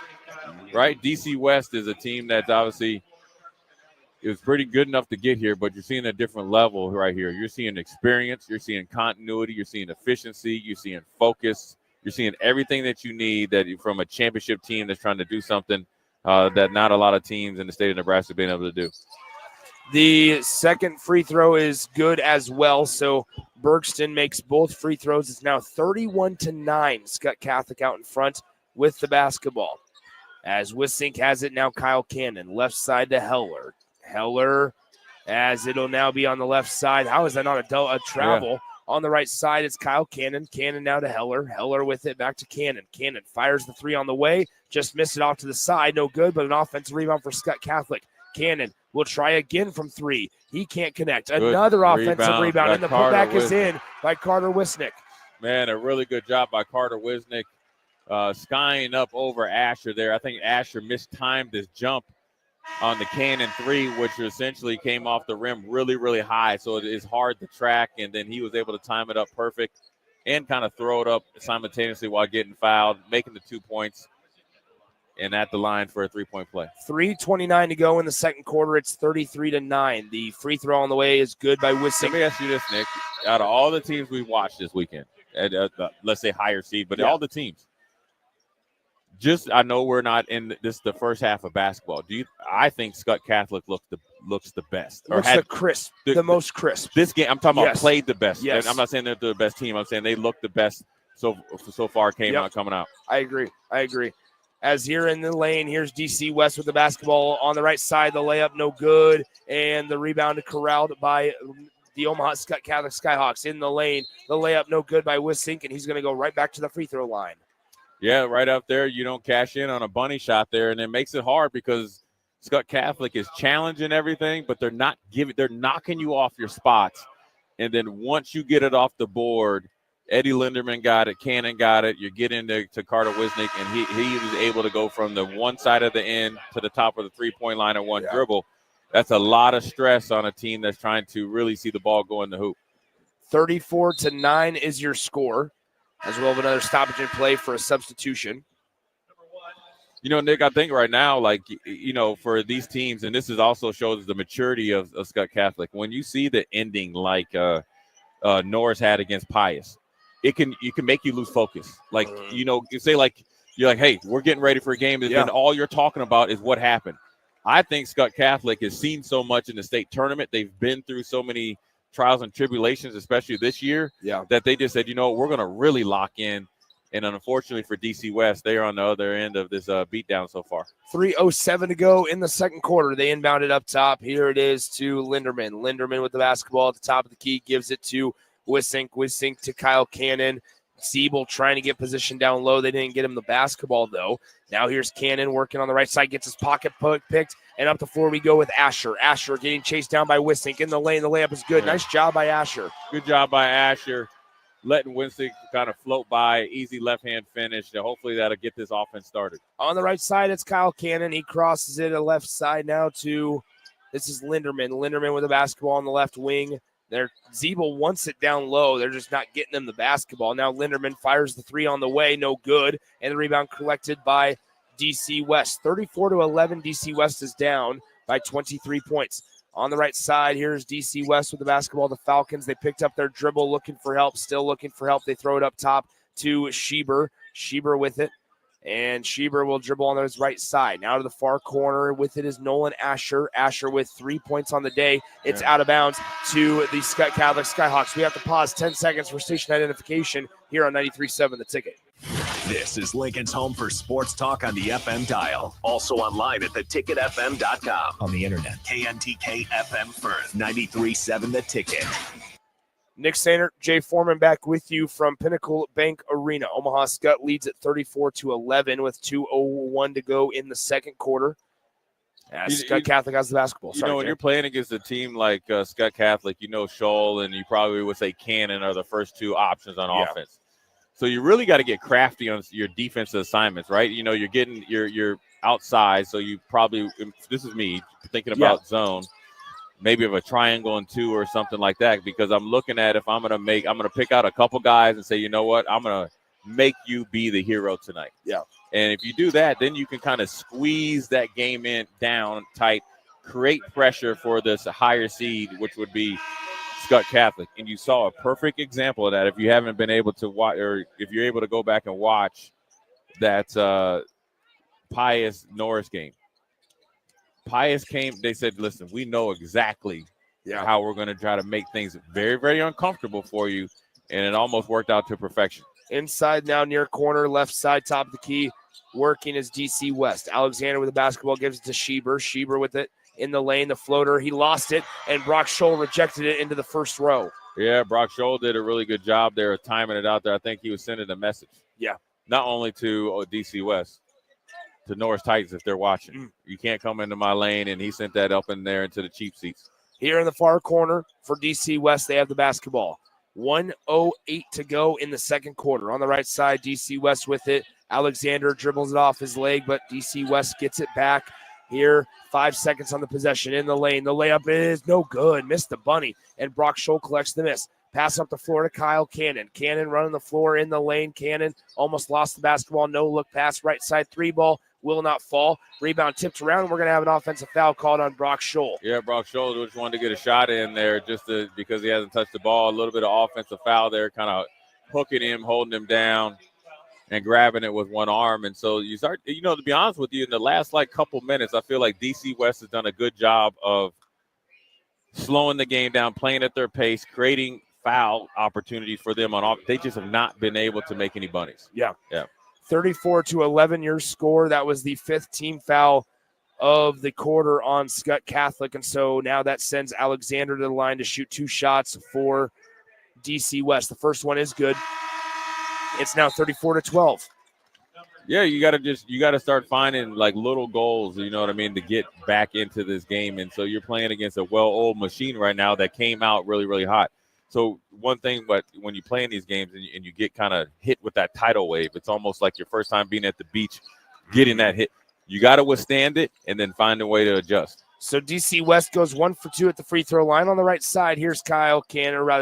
right? DC West is a team that's obviously it was pretty good enough to get here, but you're seeing a different level right here. You're seeing experience. You're seeing continuity. You're seeing efficiency. You're seeing focus. You're seeing everything that you need from a championship team that's trying to do something that not a lot of teams in the state of Nebraska have been able to do. The second free throw is good as well, so Bergston makes both free throws. It's now 31-9. Skutt Catholic out in front with the basketball. As Wisink has it now, Kyle Cannon, left side to Heller. Heller, as it'll now be on the left side. How is that not a travel? Yeah. On the right side, it's Kyle Cannon. Cannon now to Heller. Heller with it back to Cannon. Cannon fires the 3 on the way. Just missed it off to the side. No good, but an offensive rebound for Skutt Catholic. Cannon will try again from 3. He can't connect. Good Another offensive rebound, and the putback is in by Carter Wisnick. Man, a really good job by Carter Wisnick skying up over Asher there. I think Asher mistimed his jump on the Cannon 3, which essentially came off the rim really, really high. So it is hard to track, and then he was able to time it up perfect and kind of throw it up simultaneously while getting fouled, making the 2 points. And at the line for a 3-point play. 3:29 to go in the second quarter. It's 33-9. The free throw on the way is good by Wisink. Let me ask you this, Nick. Out of all the teams we've watched this weekend, let's say higher seed, but all the teams, I know we're not in this the first half of basketball. I think Skutt Catholic looks the best. Looks the most crisp. This game, I'm talking about played the best. Yes. I'm not saying they're the best team. I'm saying they look the best so far coming out. I agree. As here in the lane, here's DC West with the basketball on the right side. The layup, no good. And the rebound corralled by the Omaha Skutt Catholic Skyhawks in the lane. The layup, no good by Wisink, and he's going to go right back to the free throw line. Yeah, right up there. You don't cash in on a bunny shot there, and it makes it hard because Skutt Catholic is challenging everything, but they're knocking you off your spots. And then once you get it off the board, Eddie Linderman got it. Cannon got it. You get into Carter Wisnick, and he was able to go from the one side of the end to the top of the three-point line in one dribble. That's a lot of stress on a team that's trying to really see the ball go in the hoop. 34-9 is your score, as well as another stoppage in play for a substitution. Nick, I think right now, for these teams, and this is also shows the maturity of Skutt Catholic. When you see the ending like Norris had against Pius, it can make you lose focus. You say you're like, hey, we're getting ready for a game, and then all you're talking about is what happened. I think Skutt Catholic has seen so much in the state tournament. They've been through so many trials and tribulations, especially this year, that they just said, we're going to really lock in. And unfortunately for DC West, they are on the other end of this beatdown so far. 3:07 to go in the second quarter. They inbound it up top. Here it is to Linderman. Linderman with the basketball at the top of the key, gives it to Wisink. Wisink to Kyle Cannon. Siebel trying to get position down low. They didn't get him the basketball, though. Now here's Cannon working on the right side, gets his pocket picked, and up the floor we go with Asher. Asher getting chased down by Wisink in the lane. The layup is good. Nice job by Asher. Good job by Asher. Letting Wisink kind of float by. Easy left-hand finish. Hopefully that'll get this offense started. On the right side, it's Kyle Cannon. He crosses it to the left side now to, this is Linderman. Linderman with the basketball on the left wing. Siebel wants it down low. They're just not getting him the basketball. Now Linderman fires the three on the way. No good. And the rebound collected by DC West. 34-11. DC West is down by 23 points. On the right side, here's DC West with the basketball. The Falcons, they picked up their dribble, looking for help, still looking for help. They throw it up top to Schieber. Schieber with it. And Schieber will dribble on his right side. Now to the far corner with it is Nolan Asher. Asher with 3 points on the day. It's out of bounds to the Skutt Catholic Skyhawks. We have to pause 10 seconds for station identification here on 93.7 The Ticket. This is Lincoln's home for sports talk on the FM dial. Also online at theticketfm.com. On the internet. KNTK FM Firth, 93.7 The Ticket. Nick Sainer, Jay Foreman back with you from Pinnacle Bank Arena. Omaha Skutt leads at 34-11 with 2:01 to go in the second quarter. Skutt Catholic has the basketball. When Jay. you're playing against a team like Skutt Catholic, Scholl and you probably would say Cannon are the first two options on offense. So you really got to get crafty on your defensive assignments, right? You're getting you're outside, so you probably, this is me thinking about zone. Maybe of a triangle and two or something like that, because I'm looking at if I'm going to pick out a couple guys and say, you know what, I'm going to make you be the hero tonight. Yeah. And if you do that, then you can kind of squeeze that game in down tight, create pressure for this higher seed, which would be Skutt Catholic. And you saw a perfect example of that if you haven't been able to watch, or if you're able to go back and watch that Pius Norris game. Pius came, they said, listen, we know exactly how we're going to try to make things very, very uncomfortable for you. And it almost worked out to perfection. Inside now, near corner, left side, top of the key, working is DC West. Alexander with the basketball gives it to Schieber. Schieber with it in the lane, the floater. He lost it, and Brock Scholl rejected it into the first row. Yeah, Brock Scholl did a really good job there of timing it out there. I think he was sending a message. Yeah. Not only to DC West, to Norris Titans if they're watching. You can't come into my lane, and he sent that up in there into the cheap seats. Here in the far corner for DC West, they have the basketball. 1:08 to go in the second quarter. On the right side, DC West with it. Alexander dribbles it off his leg, but DC West gets it back. Here, 5 seconds on the possession in the lane. The layup is no good. Missed the bunny, and Brock Scholl collects the miss. Pass up the floor to Kyle Cannon. Cannon running the floor in the lane. Cannon almost lost the basketball. No look pass. Right side three ball. Will not fall. Rebound tipped around. We're going to have an offensive foul called on Brock Scholl. Yeah, Brock Scholl just wanted to get a shot in there because he hasn't touched the ball. A little bit of offensive foul there, kind of hooking him, holding him down, and grabbing it with one arm. And so you start, to be honest with you, in the last couple minutes, I feel like DC West has done a good job of slowing the game down, playing at their pace, creating foul opportunities for them on off. They just have not been able to make any bunnies. Yeah. 34-11 your score. That was the fifth team foul of the quarter on Skutt Catholic. And so now that sends Alexander to the line to shoot 2 shots for DC West. The first one is good. It's now 34-12. Yeah, you got to start finding little goals, you know what I mean, to get back into this game. And so you're playing against a well-oiled machine right now that came out really, really hot. So one thing, but when you play in these games and you get kind of hit with that tidal wave, it's almost like your first time being at the beach, getting that hit. You got to withstand it and then find a way to adjust. So DC West goes 1 for 2 at the free throw line. On the right side, here's Kyle Cannon, that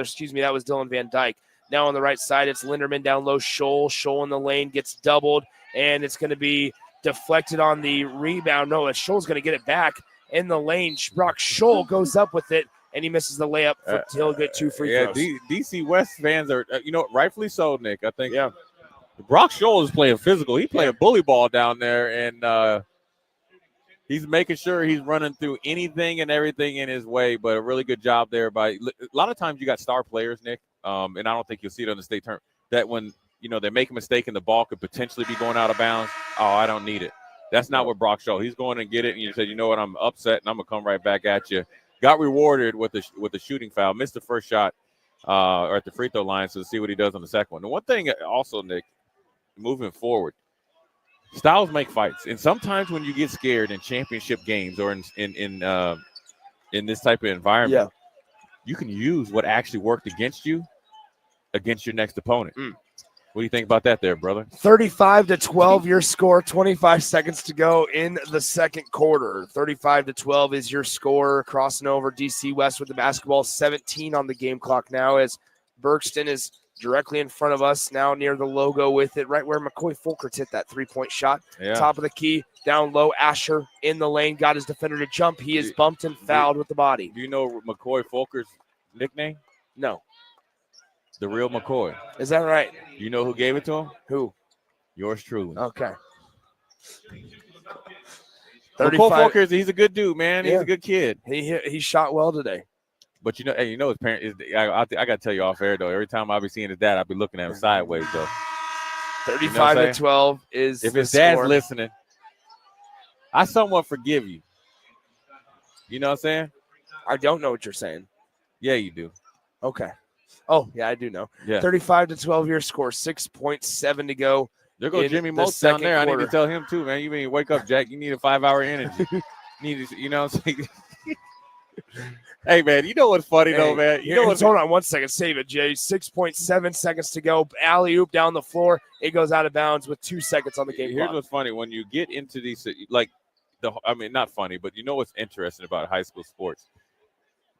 was Dylan Van Dyke. Now on the right side, it's Linderman down low. Scholl in the lane, gets doubled, and it's going to be deflected on the rebound. No, Scholl's going to get it back in the lane. Brock Scholl goes up with it, and he misses the layup. He'll get 2 free throws. DC West fans are, rightfully so, Nick. I think Brock Scholl is playing physical. He's playing bully ball down there, and he's making sure he's running through anything and everything in his way, but a really good job there by – a lot of times you got star players, Nick, and I don't think you'll see it on the state tournament, that when, they make a mistake and the ball could potentially be going out of bounds, I don't need it. That's not what Brock Scholl. He's going to get it, and you said, you know what, I'm upset, and I'm going to come right back at you. Got rewarded with the shooting foul, missed the first shot or at the free throw line, so to see what he does on the second one. And one thing also, Nick, moving forward, styles make fights, and sometimes when you get scared in championship games or in this type of environment, you can use what actually worked against you against your next opponent. What do you think about that there, brother? 35-12, your score, 25 seconds to go in the second quarter. 35-12 is your score. Crossing over DC West with the basketball, 17 on the game clock now as Bergston is directly in front of us now near the logo with it, right where McCoy Folkers hit that three-point shot. Top of the key, down low, Asher in the lane, got his defender to jump. He is bumped and fouled with the body. Do you know McCoy Folkers' nickname? No. The real McCoy. Is that right? You know who gave it to him? Who? Yours truly. Okay. McCoy Folkers, he's a good dude, man. He's a good kid. He shot well today. But his parents. I got to tell you off air though. Every time I be seeing his dad, I be looking at him sideways though. 35-12 is if the his dad's score. listening, I somewhat forgive you. You know what I'm saying? I don't know what you're saying. Yeah, you do. Okay. Oh, yeah, I do know. Yeah. 35-12 your score, 6.7 to go. There goes Jimmy Moats down there. I need to tell him too, man. You mean wake up, Jack. You need a 5-hour energy. You know what I'm saying? Hey, man, you know what's funny, though, man? Hold on 1 second. Save it, Jay. 6.7 seconds to go. Alley-oop down the floor. It goes out of bounds with 2 seconds on the game Here's clock. what's funny. When you get into these, not funny, but you know what's interesting about high school sports?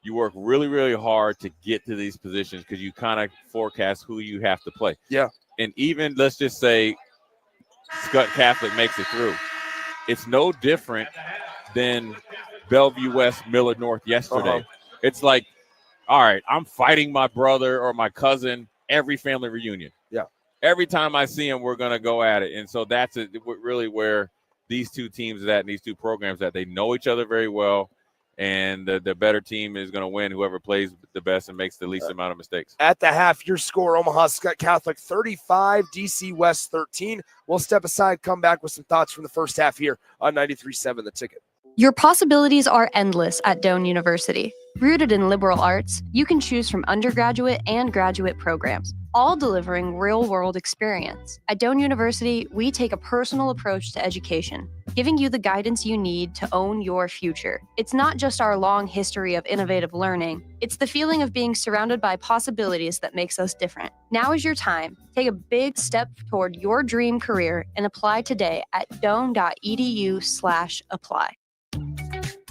You work really, really hard to get to these positions because you kind of forecast who you have to play. Yeah. And even, let's just say, Skutt Catholic makes it through. It's no different than Bellevue West, Millard North yesterday. It's like, all right, I'm fighting my brother or my cousin every family reunion. Yeah. Every time I see him, we're going to go at it. And so that's really where these two teams are at and these two programs at. They know each other very well. And the better team is going to win, whoever plays the best and makes the least amount of mistakes. At the half, your score, Omaha Skutt Catholic 35, DC West 13. We'll step aside, come back with some thoughts from the first half here on 93.7 The Ticket. Your possibilities are endless at Doane University. Rooted in liberal arts, you can choose from undergraduate and graduate programs, all delivering real-world experience. At Doane University, we take a personal approach to education, giving you the guidance you need to own your future. It's not just our long history of innovative learning, it's the feeling of being surrounded by possibilities that makes us different. Now is your time. Take a big step toward your dream career and apply today at doane.edu/apply.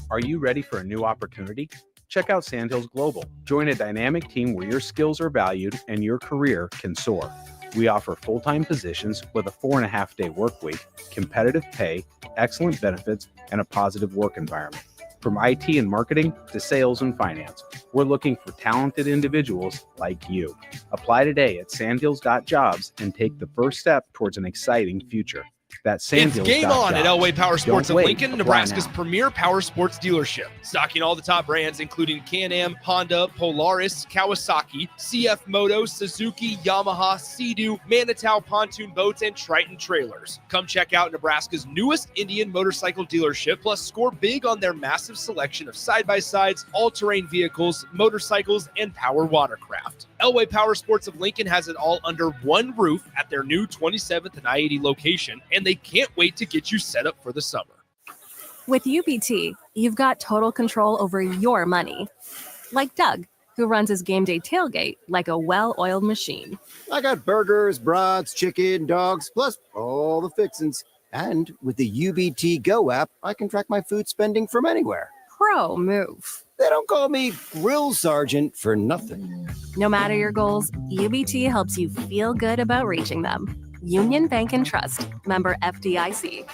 Are you ready for a new opportunity? Check out Sandhills Global. Join a dynamic team where your skills are valued and your career can soar. We offer full-time positions with a 4.5-day work week, competitive pay, excellent benefits, and a positive work environment. From IT and marketing to sales and finance, we're looking for talented individuals like you. Apply today at sandhills.jobs and take the first step towards an exciting future. That's Sandhills. It's game on at Elway Power Sports of Lincoln, Nebraska's now. premier power sports dealership. Stocking all the top brands, including Can-Am, Honda, Polaris, Kawasaki, CF Moto, Suzuki, Yamaha, Sea-Doo, Manitow pontoon boats, and Triton trailers. Come check out Nebraska's newest Indian motorcycle dealership, plus score big on their massive selection of side-by-sides, all-terrain vehicles, motorcycles, and power watercraft. Elway Power Sports of Lincoln has it all under one roof at their new 27th and I-80 location, and they can't wait to get you set up for the summer. With UBT, you've got total control over your money. Like Doug, who runs his game day tailgate like a well-oiled machine. I got burgers, brats, chicken, dogs, plus all the fixins. And with the UBT Go app, I can track my food spending from anywhere. Pro move. They don't call me Grill Sergeant for nothing. No matter your goals, UBT helps you feel good about reaching them. Union Bank and Trust, member FDIC.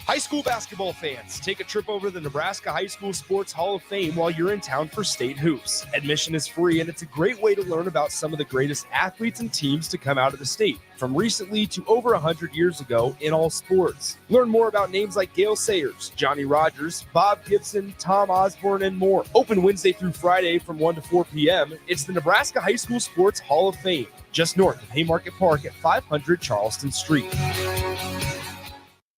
High school basketball fans, take a trip over to the Nebraska High School Sports Hall of Fame while you're in town for state hoops. Admission is free, and it's a great way to learn about some of the greatest athletes and teams to come out of the state, from recently to over 100 years ago in all sports. Learn more about names like Gale Sayers, Johnny Rogers, Bob Gibson, Tom Osborne, and more. Open Wednesday through Friday from 1 to 4 p.m. It's the Nebraska High School Sports Hall of Fame, just north of Haymarket Park at 500 Charleston Street.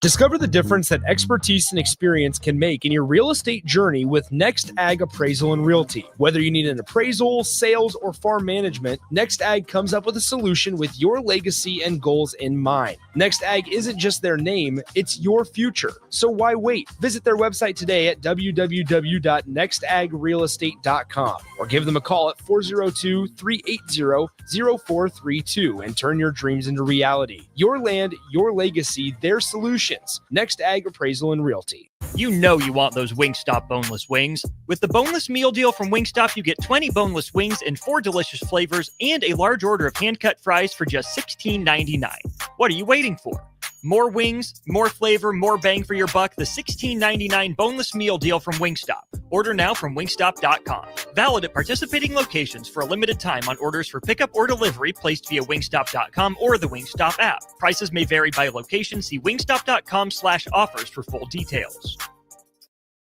Discover the difference that expertise and experience can make in your real estate journey with Next Ag Appraisal and Realty. Whether you need an appraisal, sales, or farm management, Next Ag comes up with a solution with your legacy and goals in mind. Next Ag isn't just their name, it's your future. So why wait? Visit their website today at www.nextagrealestate.com or give them a call at 402-380-0432 and turn your dreams into reality. Your land, your legacy, their solution. Next Ag Appraisal and Realty. You know you want those Wingstop boneless wings. With the boneless meal deal from Wingstop, you get 20 boneless wings in 4 delicious flavors and a large order of hand-cut fries for just $16.99. What are you waiting for? More wings, more flavor, more bang for your buck. The $16.99 boneless meal deal from Wingstop. Order now from wingstop.com. Valid at participating locations for a limited time on orders for pickup or delivery placed via wingstop.com or the Wingstop app. Prices may vary by location. See wingstop.com/offers for full details.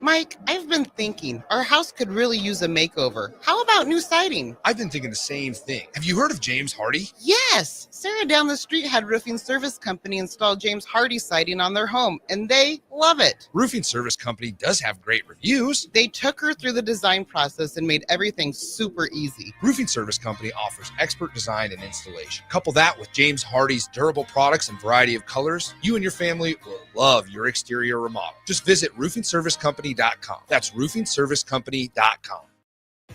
Mike, I've been thinking our house could really use a makeover. How about new siding? I've been thinking the same thing. Have you heard of James Hardy? Yes! Sarah down the street had Roofing Service Company install James Hardy siding on their home, and they love it. Roofing Service Company does have great reviews. They took her through the design process and made everything super easy. Roofing Service Company offers expert design and installation. Couple that with James Hardy's durable products and variety of colors, you and your family will love your exterior remodel. Just visit roofingservicecompany.com. That's roofingservicecompany.com.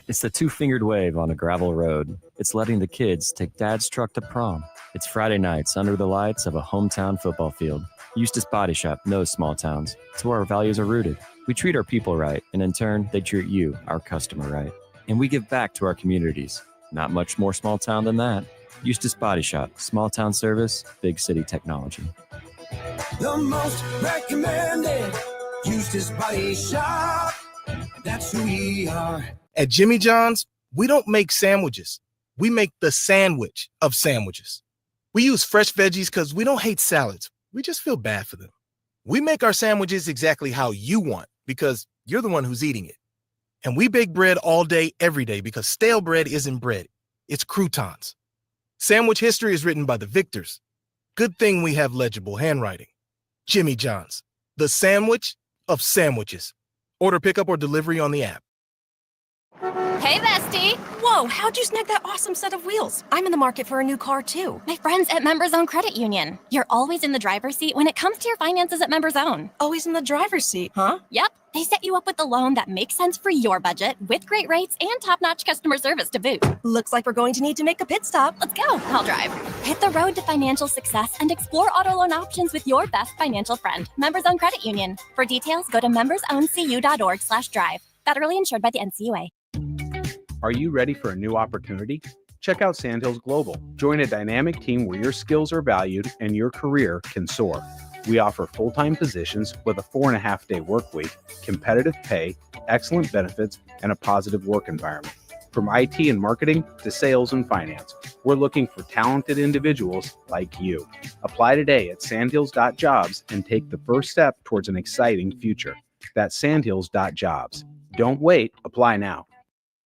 It's the two-fingered wave on a gravel road. It's letting the kids take dad's truck to prom. It's Friday nights under the lights of a hometown football field. Eustace Body Shop knows small towns. It's where our values are rooted. We treat our people right, and in turn, they treat you, our customer, right. And we give back to our communities. Not much more small town than that. Eustace Body Shop, small town service, big city technology. The most recommended Eustace Body Shop. That's who we are. At Jimmy John's, we don't make sandwiches. We make the sandwich of sandwiches. We use fresh veggies because we don't hate salads. We just feel bad for them. We make our sandwiches exactly how you want because you're the one who's eating it. And we bake bread all day, every day because stale bread isn't bread. It's croutons. Sandwich history is written by the victors. Good thing we have legible handwriting. Jimmy John's, the sandwich of sandwiches. Order pickup or delivery on the app. Hey, bestie. Whoa, how'd you snag that awesome set of wheels? I'm in the market for a new car, too. My friends at Members Own Credit Union. You're always in the driver's seat when it comes to your finances at Members Own. Always in the driver's seat, huh? Yep. They set you up with the loan that makes sense for your budget with great rates and top-notch customer service to boot. Looks like we're going to need to make a pit stop. Let's go. I'll drive. Hit the road to financial success and explore auto loan options with your best financial friend, Members Own Credit Union. For details, go to membersowncu.org/drive. Federally insured by the NCUA. Are you ready for a new opportunity? Check out Sandhills Global. Join a dynamic team where your skills are valued and your career can soar. We offer full-time positions with a 4.5-day work week, competitive pay, excellent benefits, and a positive work environment. From IT and marketing to sales and finance, we're looking for talented individuals like you. Apply today at sandhills.jobs and take the first step towards an exciting future. That's sandhills.jobs. Don't wait. Apply now.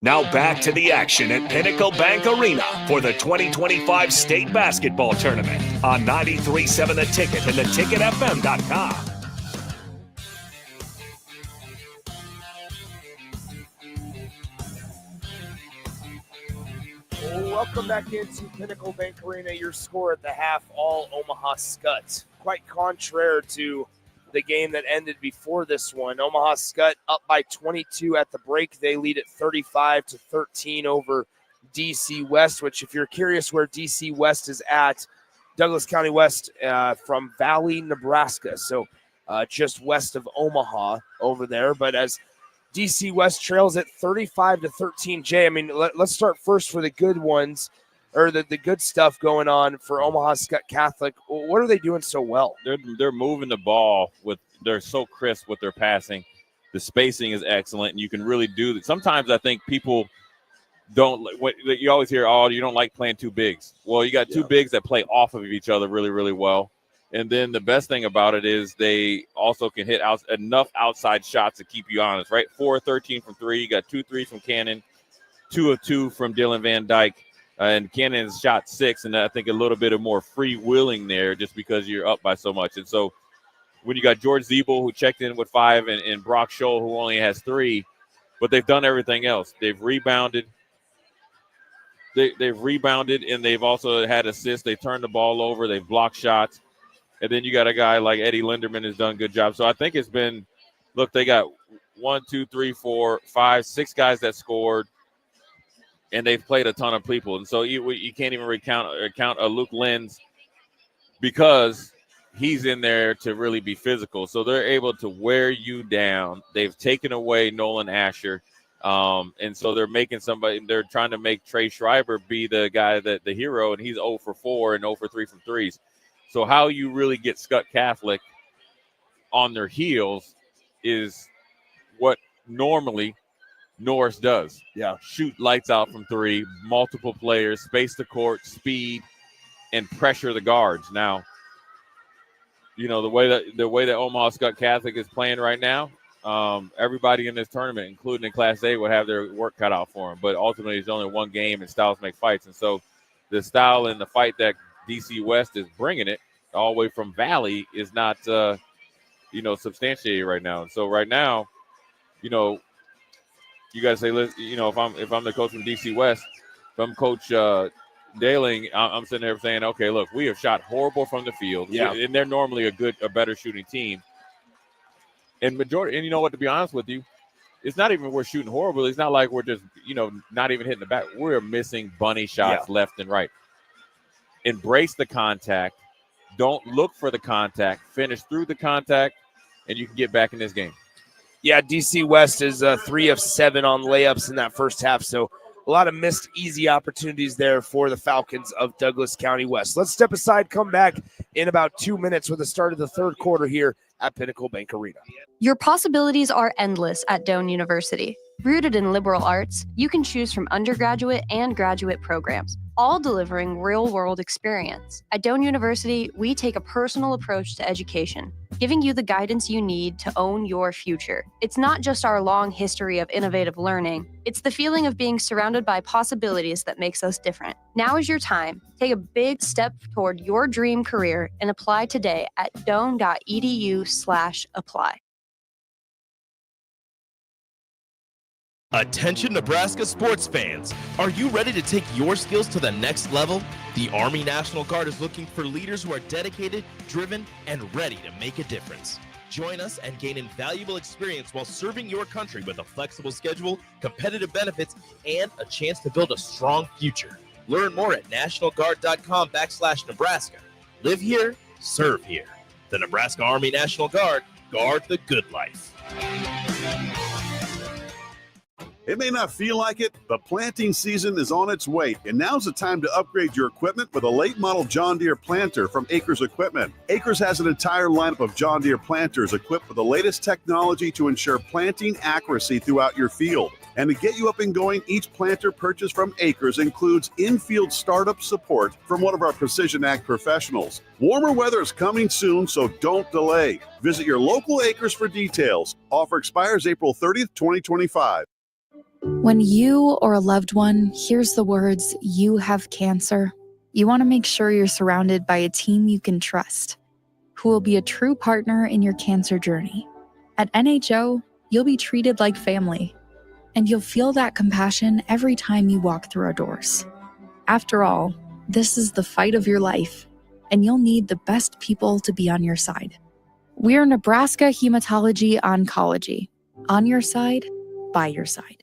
Now back to the action at Pinnacle Bank Arena for the 2025 State Basketball Tournament on 93.7 The Ticket and theticketfm.com. Welcome back into Pinnacle Bank Arena. Your score at the half, all Omaha Skutt. Quite contrary to the game that ended before this one. Omaha Skutt up by 22 at the break. They lead at 35-13 over DC West, which if you're curious where DC West is at, Douglas County West from Valley, Nebraska. So just west of Omaha over there. But as DC West trails at 35-13, Jay, I mean, let's start first for the good ones, or the good stuff going on for Omaha Skutt Catholic. What are they doing so well? They're moving the ball they're so crisp with their passing. The spacing is excellent, and you can really do that. Sometimes I think people you always hear, oh, you don't like playing two bigs. Well, you got two bigs that play off of each other really, really well. And then the best thing about it is they also can hit enough outside shots to keep you honest, right? 4-13 from three. You got 2 threes from Cannon, 2 of 2 from Dylan Van Dyke. And Cannon has shot 6, and I think a little bit of more freewheeling there just because you're up by so much. And so when you got George Zeeble, who checked in with 5, and Brock Scholl, who only has 3, but they've done everything else. They've rebounded. They've rebounded, and they've also had assists. They turned the ball over. They've blocked shots. And then you got a guy like Eddie Linderman has done a good job. So I think it's been, look, they got 1, 2, 3, 4, 5, 6 guys that scored, and they've played a ton of people. And so you can't even recount a Luke Lenz because he's in there to really be physical. So they're able to wear you down. They've taken away Nolan Asher. And so they're trying to make Trey Schreiber be the guy, the hero, and he's 0 for 4 and 0 for 3 from threes. So how you really get Skutt Catholic on their heels is what normally Norris does. Yeah. Shoot lights out from 3, multiple players, space the court, speed, and pressure the guards. Now, you know, the way that Omaha Skutt Catholic is playing right now, everybody in this tournament, including in Class A, would have their work cut out for them. But ultimately, it's only one game, and styles make fights. And so the style and the fight that DC West is bringing it all the way from Valley is not, substantiated right now. And so right now, you know, you got to say, you know, if I'm the coach from DC West, if I'm Coach Daling, I'm sitting there saying, okay, look, we have shot horrible from the field. Yeah. And they're normally a better shooting team. And you know what, to be honest with you, it's not even we're shooting horrible. It's not like we're just, not even hitting the back. We're missing bunny shots left and right. Embrace the contact. Don't look for the contact. Finish through the contact, and you can get back in this game. Yeah, DC West is 3 of 7 on layups in that first half. So a lot of missed easy opportunities there for the Falcons of Douglas County West. Let's step aside, come back in about 2 minutes with the start of the third quarter here at Pinnacle Bank Arena. Your possibilities are endless at Doane University. Rooted in liberal arts, you can choose from undergraduate and graduate programs, all delivering real-world experience. At Doane University, we take a personal approach to education, giving you the guidance you need to own your future. It's not just our long history of innovative learning, it's the feeling of being surrounded by possibilities that makes us different. Now is your time. Take a big step toward your dream career and apply today at doane.edu/apply. Attention Nebraska sports fans, are you ready to take your skills to the next level? The Army National Guard is looking for leaders who are dedicated, driven, and ready to make a difference. Join us and gain invaluable experience while serving your country with a flexible schedule, competitive benefits, and a chance to build a strong future. Learn more at nationalguard.com/Nebraska. Live here, serve here. The Nebraska Army National Guard, guard the good life. It may not feel like it, but planting season is on its way, and now's the time to upgrade your equipment with a late model John Deere planter from Acres Equipment. Acres has an entire lineup of John Deere planters equipped with the latest technology to ensure planting accuracy throughout your field. And to get you up and going, each planter purchased from Acres includes in-field startup support from one of our Precision Ag professionals. Warmer weather is coming soon, so don't delay. Visit your local Acres for details. Offer expires April 30th, 2025. When you or a loved one hears the words, "you have cancer," you want to make sure you're surrounded by a team you can trust, who will be a true partner in your cancer journey. At NHO, you'll be treated like family, and you'll feel that compassion every time you walk through our doors. After all, this is the fight of your life, and you'll need the best people to be on your side. We're Nebraska Hematology Oncology. On your side, by your side.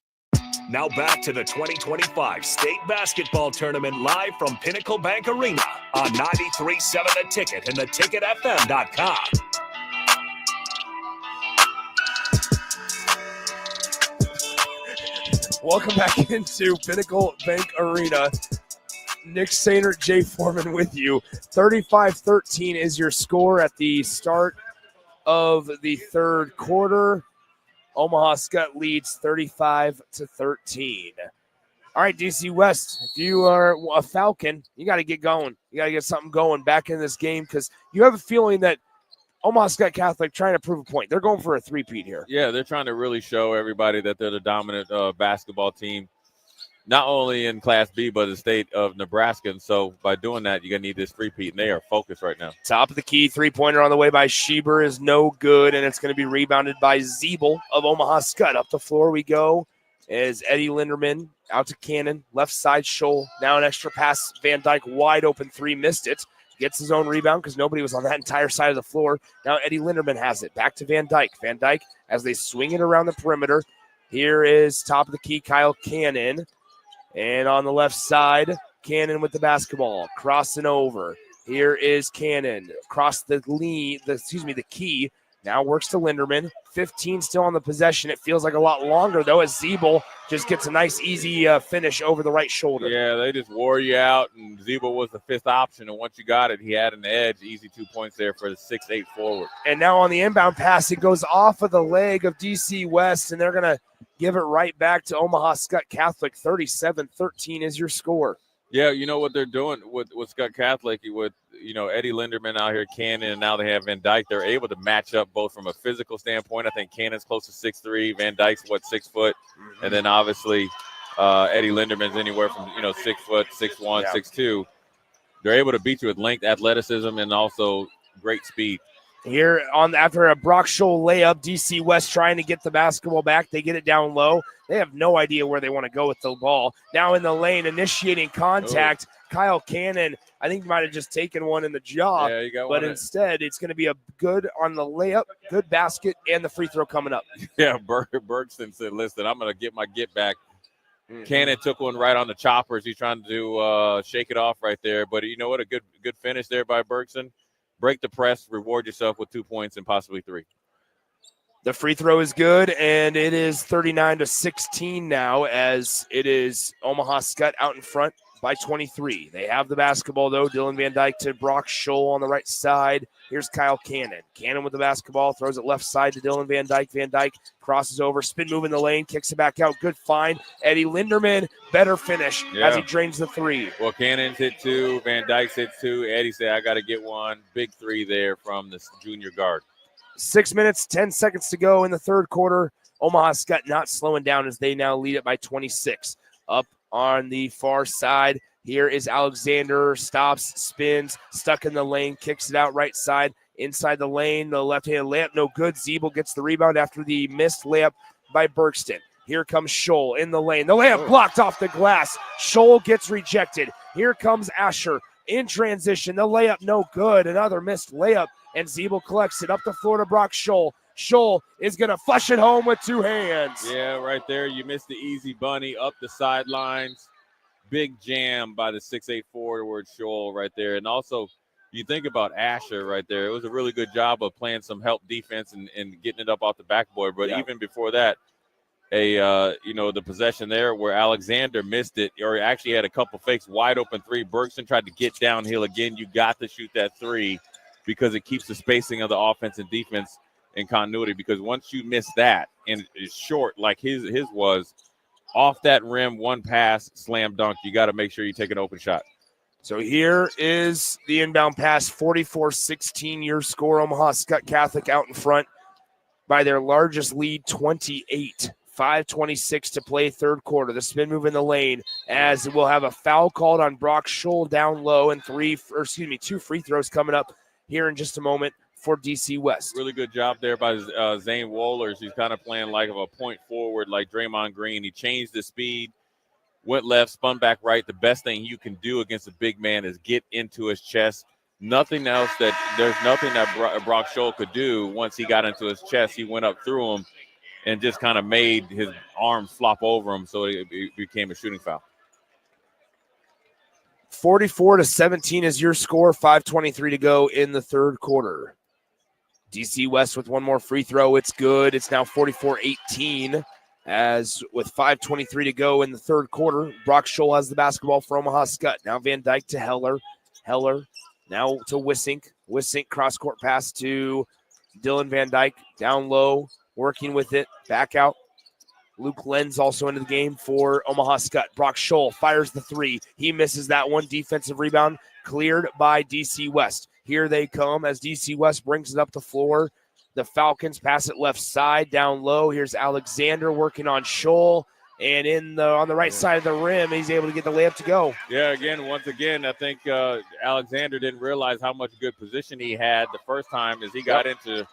Now back to the 2025 State Basketball Tournament live from Pinnacle Bank Arena on 93.7 The Ticket and theticketfm.com. Welcome back into Pinnacle Bank Arena. Nick Sainert, Jay Foreman with you. 35-13 is your score at the start of the third quarter. Omaha Skutt leads 35-13. All right, DC West, if you are a Falcon, you got to get going. You got to get something going back in this game because you have a feeling that Omaha Skutt Catholic trying to prove a point. They're going for a three-peat here. Yeah, they're trying to really show everybody that they're the dominant basketball team, not only in Class B, but the state of Nebraska. And so by doing that, you're going to need this three-peat, and they are focused right now. Top of the key, three-pointer on the way by Schieber is no good, and it's going to be rebounded by Zeeble of Omaha Skutt. Up the floor we go as Eddie Linderman out to Cannon, left side Scholl. Now an extra pass, Van Dyke wide open three, missed it. Gets his own rebound because nobody was on that entire side of the floor. Now Eddie Linderman has it. Back to Van Dyke. Van Dyke as they swing it around the perimeter. Here is top of the key, Kyle Cannon. And on the left side, Cannon with the basketball. Crossing over. Here is Cannon. Across the key. Now works to Linderman. 15 still on the possession. It feels like a lot longer, though, as Zeeble just gets a nice, easy finish over the right shoulder. Yeah, they just wore you out, and Zeeble was the fifth option. And once you got it, he had an edge. Easy 2 points there for the 6'8" forward. And now on the inbound pass, it goes off of the leg of DC West, and they're going to give it right back to Omaha Skutt Catholic. 37-13 is your score. Yeah, you know what they're doing with Skutt Catholic, with Eddie Linderman out here, Cannon, and now they have Van Dyke. They're able to match up both from a physical standpoint. I think Cannon's close to 6'3", Van Dyke's 6 foot, and then obviously Eddie Linderman's anywhere from 6 foot, 6'1", 6'2". They're able to beat you with length, athleticism, and also great speed. Here after a Brock Scholl layup, DC West trying to get the basketball back. They get it down low. They have no idea where they want to go with the ball. Now in the lane, initiating contact. Kyle Cannon, I think he might have just taken one in the jaw. Yeah, you got but one. Instead, it's going to be a good on the layup, good basket, and the free throw coming up. Yeah, Bergson said, listen, I'm going to get my get back. Cannon took one right on the choppers. He's trying to shake it off right there. But you know what? A good finish there by Bergson. Break the press, reward yourself with 2 points and possibly 3. The free throw is good, and it is 39-16 now as it is Omaha Skutt out in front by 23. They have the basketball, though. Dylan Van Dyke to Brock Scholl on the right side. Here's Kyle Cannon. Cannon with the basketball, throws it left side to Dylan Van Dyke. Van Dyke crosses over, spin move in the lane, kicks it back out. Good find. Eddie Linderman, better finish as he drains the three. Well, Cannon's hit 2, Van Dyke's hit 2. Eddie said, I got to get one. Big 3 there from the junior guard. 6 minutes, 10 seconds to go in the third quarter. Omaha Skutt not slowing down as they now lead it by 26. Up on the far side, here is Alexander. Stops, spins, stuck in the lane, kicks it out right side. Inside the lane, the left-handed layup, no good. Zeeble gets the rebound after the missed layup by Bergston. Here comes Scholl in the lane. The layup blocked off the glass. Scholl gets rejected. Here comes Asher in transition. The layup no good. Another missed layup. And Zeeble collects it up the floor to Brock Scholl. Scholl is going to flush it home with 2 hands. Yeah, right there. You missed the easy bunny up the sidelines. Big jam by the 6'8" forward Scholl right there. And also, you think about Asher right there. It was a really good job of playing some help defense and getting it up off the backboard. But even before that, the possession there where Alexander missed it, or actually had a couple fakes, wide open 3. Bergson tried to get downhill again. You got to shoot that 3 because it keeps the spacing of the offense and defense in continuity. Because once you miss that and it's short like his was, off that rim, one pass, slam dunk, you got to make sure you take an open shot. So here is the inbound pass, 44-16 your score. Omaha Skutt Catholic out in front by their largest lead, 28. 5:26 to play third quarter. The spin move in the lane as we'll have a foul called on Brock Scholl down low and 2 free throws coming up here in just a moment for DC West. Really good job there by Zane Wohlers. He's kind of playing like a point forward like Draymond Green. He changed the speed, went left, spun back right. The best thing you can do against a big man is get into his chest, nothing else there's nothing that Brock Scholl could do once he got into his chest. He went up through him and just kind of made his arm flop over him, so it became a shooting foul. 44-17 is your score. 5:23 to go in the third quarter. DC West with one more free throw. It's good. It's now 44-18 as with 5:23 to go in the third quarter. Brock Scholl has the basketball for Omaha Skutt. Now Van Dyke to Heller. Heller now to Wissink. Wissink cross-court pass to Dylan Van Dyke. Down low, working with it. Back out. Luke Lenz also into the game for Omaha Skutt. Brock Scholl fires the three. He misses that one. Defensive rebound cleared by DC West. Here they come as DC West brings it up the floor. The Falcons pass it left side, down low. Here's Alexander working on Scholl. And on the right side of the rim, he's able to get the layup to go. Yeah, once again, I think Alexander didn't realize how much good position he had the first time as he got into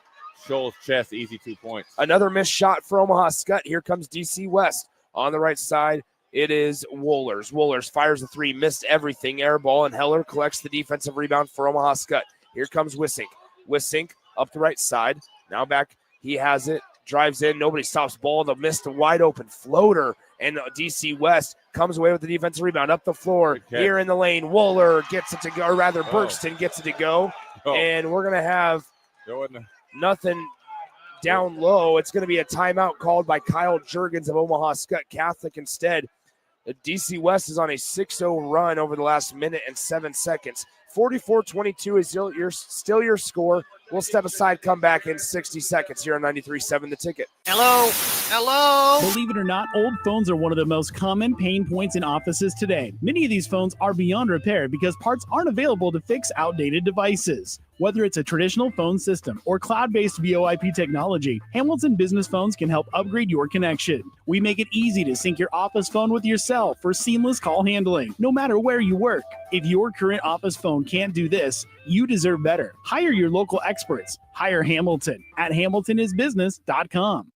Scholl's chest. Easy 2 points. Another missed shot for Omaha Skutt. Here comes DC West. On the right side, it is Wohlers. Wohlers fires the three, missed everything. Air ball, and Heller collects the defensive rebound for Omaha Skutt. Here comes Wissink. Wissink up the right side. Now back. He has it. Drives in. Nobody stops ball. The missed wide open floater. And DC West comes away with the defensive rebound up the floor. Here in the lane. Wohler gets it to go, or rather Bergston gets it to go. And we're going to have nothing down low. It's going to be a timeout called by Kyle Juergens of Omaha Skutt Catholic instead. The DC West is on a 6-0 run over the last minute and 7 seconds. 44-22 is still your score. We'll step aside, come back in 60 seconds here on 93.7 The Ticket. Hello. Believe it or not, old phones are one of the most common pain points in offices today. Many of these phones are beyond repair because parts aren't available to fix outdated devices. Whether it's a traditional phone system or cloud-based VoIP technology, Hamilton Business Phones can help upgrade your connection. We make it easy to sync your office phone with your cell for seamless call handling, no matter where you work. If your current office phone can't do this, you deserve better. Hire your local experts. Hire Hamilton at hamiltonisbusiness.com.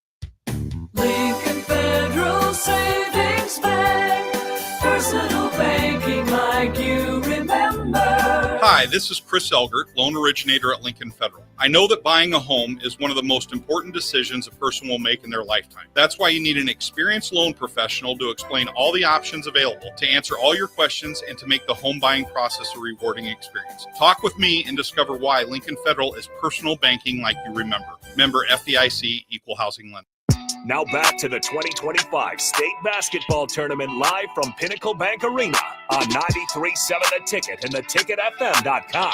Lincoln Federal Savings Bank, personal banking like you remember. Hi, this is Chris Elgert, loan originator at Lincoln Federal. I know that buying a home is one of the most important decisions a person will make in their lifetime. That's why you need an experienced loan professional to explain all the options available, to answer all your questions, and to make the home buying process a rewarding experience. Talk with me and discover why Lincoln Federal is personal banking like you remember. Member FDIC, Equal Housing Lender. Now back to the 2025 State Basketball Tournament live from Pinnacle Bank Arena on 93.7 The Ticket and theticketfm.com.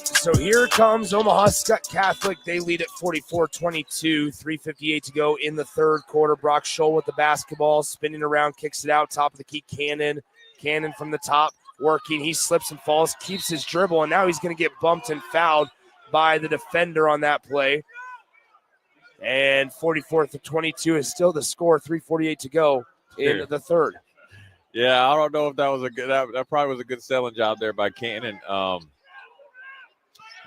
So here comes Omaha Skutt Catholic. They lead at 44-22, 3:58 to go in the third quarter. Brock Scholl with the basketball, spinning around, kicks it out, top of the key, Cannon. Cannon from the top, working. He slips and falls, keeps his dribble, and now he's going to get bumped and fouled by the defender on that play. And 44-22 is still the score, 3:48 to go in the third. Yeah, I don't know if that was a good, that probably was a good selling job there by Cannon.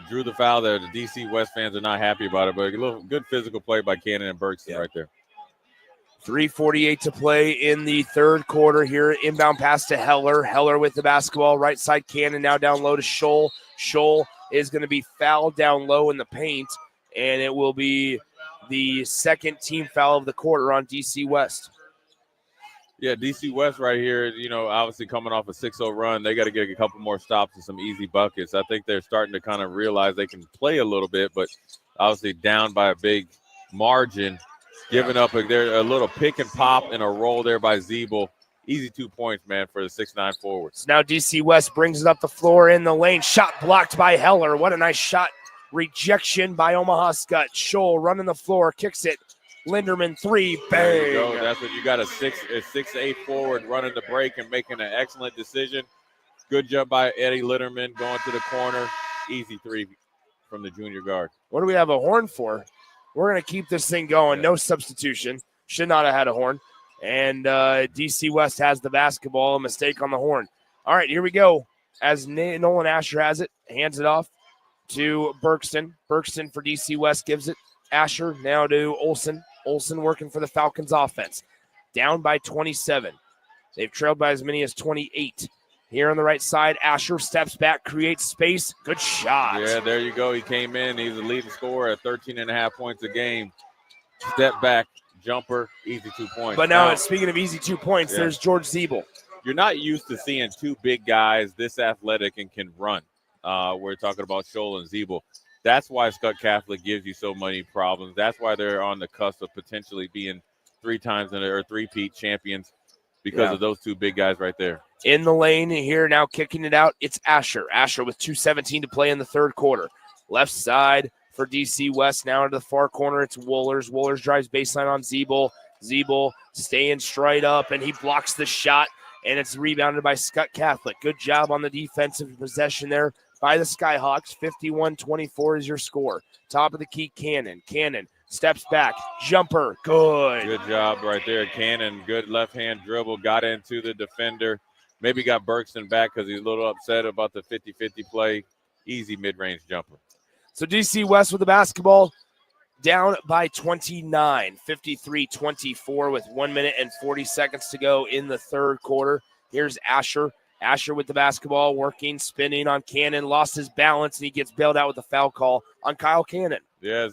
Drew the foul there. The DC West fans are not happy about it, but a little good physical play by Cannon and Bergston right there. 3:48 to play in the third quarter here. Inbound pass to Heller. Heller with the basketball. Right side Cannon now down low to Scholl. Scholl is going to be fouled down low in the paint, and it will be the second team foul of the quarter on DC West. Yeah, DC West right here, obviously coming off a 6-0 run, they got to get a couple more stops and some easy buckets. I think they're starting to kind of realize they can play a little bit, but obviously down by a big margin, giving up a little pick and pop and a roll there by Zeeble. Easy 2 points, man, for the 6'9" forwards. So now DC West brings it up the floor in the lane. Shot blocked by Heller. What a nice shot. Rejection by Omaha Skutt. Scholl running the floor, kicks it. Linderman three, bang. There you go. That's what you got, a 6'8" forward running the break and making an excellent decision. Good job by Eddie Linderman going to the corner. Easy three from the junior guard. What do we have a horn for? We're going to keep this thing going. No substitution. Should not have had a horn. And DC West has the basketball. A mistake on the horn. All right, here we go. As Nolan Asher has it, hands it off to Bergston. Bergston for DC West gives it. Asher now to Olsen. Olsen working for the Falcons offense. Down by 27. They've trailed by as many as 28. Here on the right side, Asher steps back, creates space. Good shot. Yeah, there you go. He came in. He's the leading scorer at 13.5 points a game. Step back, jumper, easy 2 points. But now speaking of easy 2 points, there's George Zeeble. You're not used to seeing two big guys this athletic and can run. We're talking about Scholl and Zeeble. That's why Skutt Catholic gives you so many problems. That's why they're on the cusp of potentially being 3 times or three-peat champions because of those two big guys right there. In the lane here now, kicking it out, it's Asher. Asher with 2:17 to play in the third quarter. Left side for DC West. Now into the far corner, it's Wohlers. Wohlers drives baseline on Zeeble. Zeeble staying straight up, and he blocks the shot, and it's rebounded by Skutt Catholic. Good job on the defensive possession there by the Skyhawks. 51-24 is your score. Top of the key, Cannon. Cannon steps back, jumper, good. Good job right there, Cannon. Good left-hand dribble, got into the defender. Maybe got Bergson back because he's a little upset about the 50-50 play. Easy mid-range jumper. So DC West with the basketball down by 29, 53-24 with 1 minute and 40 seconds to go in the third quarter. Here's Asher. Asher with the basketball, working, spinning on Cannon, lost his balance, and he gets bailed out with a foul call on Kyle Cannon. Yeah,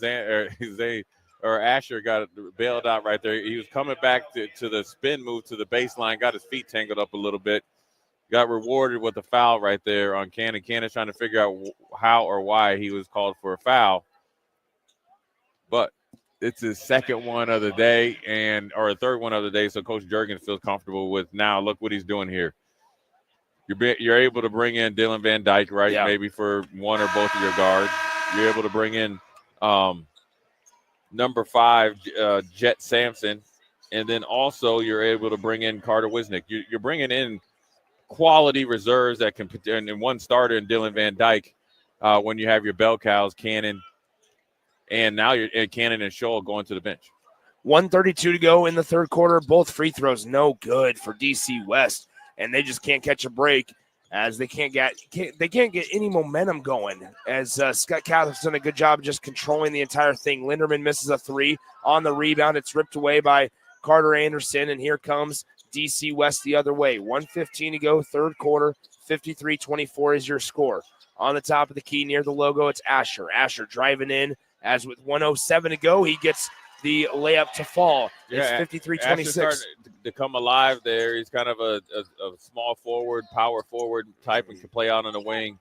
Asher got bailed out right there. He was coming back to the spin move to the baseline, got his feet tangled up a little bit, got rewarded with a foul right there on Cannon. Cannon trying to figure out how or why he was called for a foul. But it's his second one of the day or a third one of the day, so Coach Juergens feels comfortable with now. Look what he's doing here. You're able to bring in Dylan Van Dyke, right? Yeah. Maybe for one or both of your guards. You're able to bring in number 5, Jet Sampson, and then also you're able to bring in Carter Wisnick. You're bringing in quality reserves that can – and one starter in Dylan Van Dyke when you have your bell cows, Cannon, and now you're Cannon and Scholl going to the bench. 1:32 to go in the third quarter. Both free throws no good for DC West, and they just can't catch a break as they can't get any momentum going. As Skutt Catholic's done a good job of just controlling the entire thing. Linderman misses a 3 on the rebound. It's ripped away by Carter Anderson, and here comes DC West the other way. 1:15 to go, third quarter. 53-24 is your score. On the top of the key near the logo, it's Asher. Asher driving in. As with 1:07 to go, he gets the layup to fall. It's 53-26. To come alive there. He's kind of a small forward, power forward type and can play out on the wing.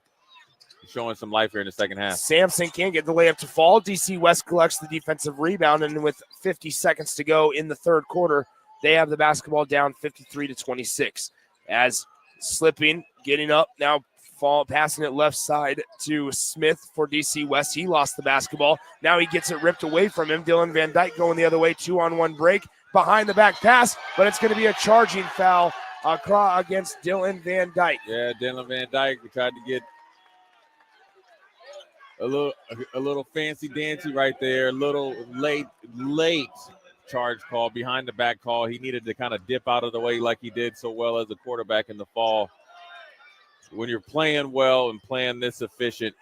He's showing some life here in the second half. Sampson can't get the layup to fall. DC West collects the defensive rebound, and with 50 seconds to go in the third quarter, they have the basketball down 53-26. As slipping, getting up, now passing it left side to Smith for DC West. He lost the basketball. Now he gets it ripped away from him. Dylan Van Dyke going the other way, 2-on-1 break. Behind the back pass, but it's going to be a charging foul against Dylan Van Dyke. Yeah, Dylan Van Dyke. We tried to get a little fancy dancy right there. A little late charge call, behind the back call. He needed to kind of dip out of the way like he did so well as a quarterback in the fall. When you're playing well and playing this efficient,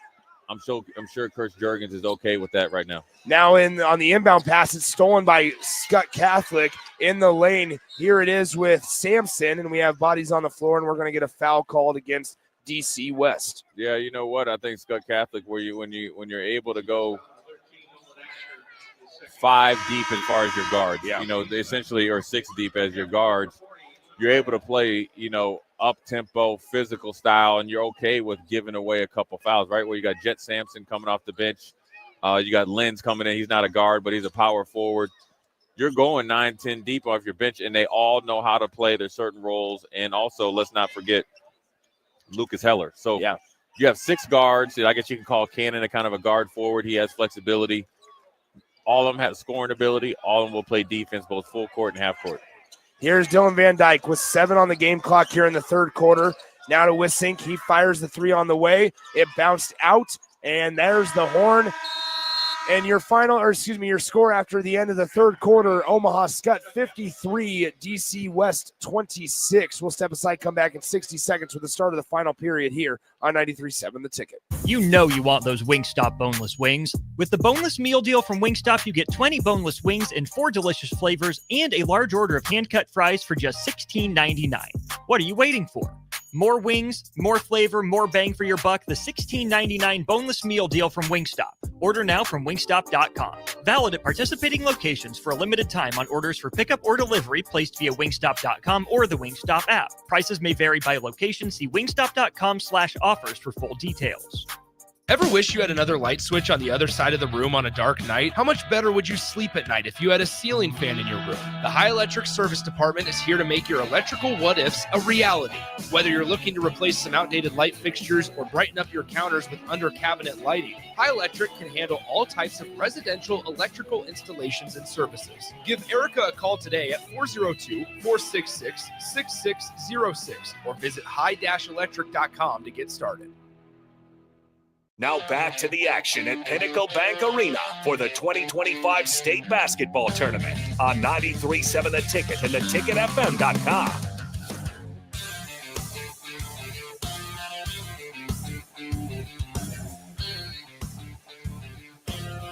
I'm sure Coach Juergens is okay with that right now. Now on the inbound pass, it's stolen by Skutt Catholic in the lane. Here it is with Sampson, and we have bodies on the floor, and we're going to get a foul called against DC West. Yeah, you know what? I think Skutt Catholic, when you're able to go 5 deep as far as your guards, essentially, or 6 deep as your guards, you're able to play, up-tempo, physical style, and you're okay with giving away a couple fouls, right? Where you got Jet Sampson coming off the bench. You got Lenz coming in. He's not a guard, but he's a power forward. You're going 9-10 deep off your bench, and they all know how to play their certain roles. And also, let's not forget Lucas Heller. So you have 6 guards. I guess you can call Cannon a kind of a guard forward. He has flexibility. All of them have scoring ability. All of them will play defense, both full court and half court. Here's Dylan Van Dyke with 7 on the game clock here in the third quarter. Now to Wisink. He fires the 3 on the way. It bounced out, and there's the horn. And your score after the end of the third quarter, Omaha Skutt 53, DC West 26. We'll step aside, come back in 60 seconds with the start of the final period here on 93.7 The Ticket. You know you want those Wingstop boneless wings. With the boneless meal deal from Wingstop, you get 20 boneless wings in 4 delicious flavors and a large order of hand-cut fries for just $16.99. What are you waiting for? More wings, more flavor, more bang for your buck. The $16.99 boneless meal deal from Wingstop. Order now from wingstop.com. Valid at participating locations for a limited time on orders for pickup or delivery placed via wingstop.com or the Wingstop app. Prices may vary by location. See wingstop.com/offers for full details. Ever wish you had another light switch on the other side of the room on a dark night? How much better would you sleep at night if you had a ceiling fan in your room? The High Electric Service Department is here to make your electrical what-ifs a reality. Whether you're looking to replace some outdated light fixtures or brighten up your counters with under-cabinet lighting, High Electric can handle all types of residential electrical installations and services. Give Erica a call today at 402-466-6606 or visit high-electric.com to get started. Now back to the action at Pinnacle Bank Arena for the 2025 State Basketball Tournament on 93.7 The Ticket and theticketfm.com.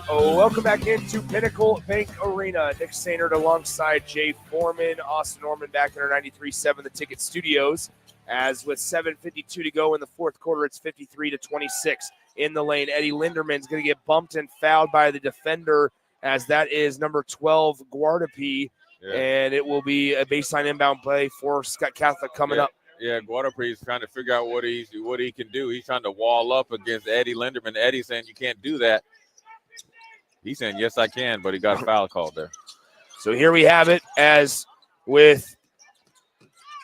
Welcome back into Pinnacle Bank Arena. Nick Sainert alongside Jay Foreman, Austin Norman back in our 93.7 The Ticket studios. As with 7:52 to go in the fourth quarter, it's 53-26 in the lane. Eddie Linderman's going to get bumped and fouled by the defender, as that is number 12, Guardapi, and it will be a baseline inbound play for Skutt Catholic coming up. Yeah, Guardapi's trying to figure out what he can do. He's trying to wall up against Eddie Linderman. Eddie's saying you can't do that. He's saying yes, I can, but he got a foul called there. So here we have it, as with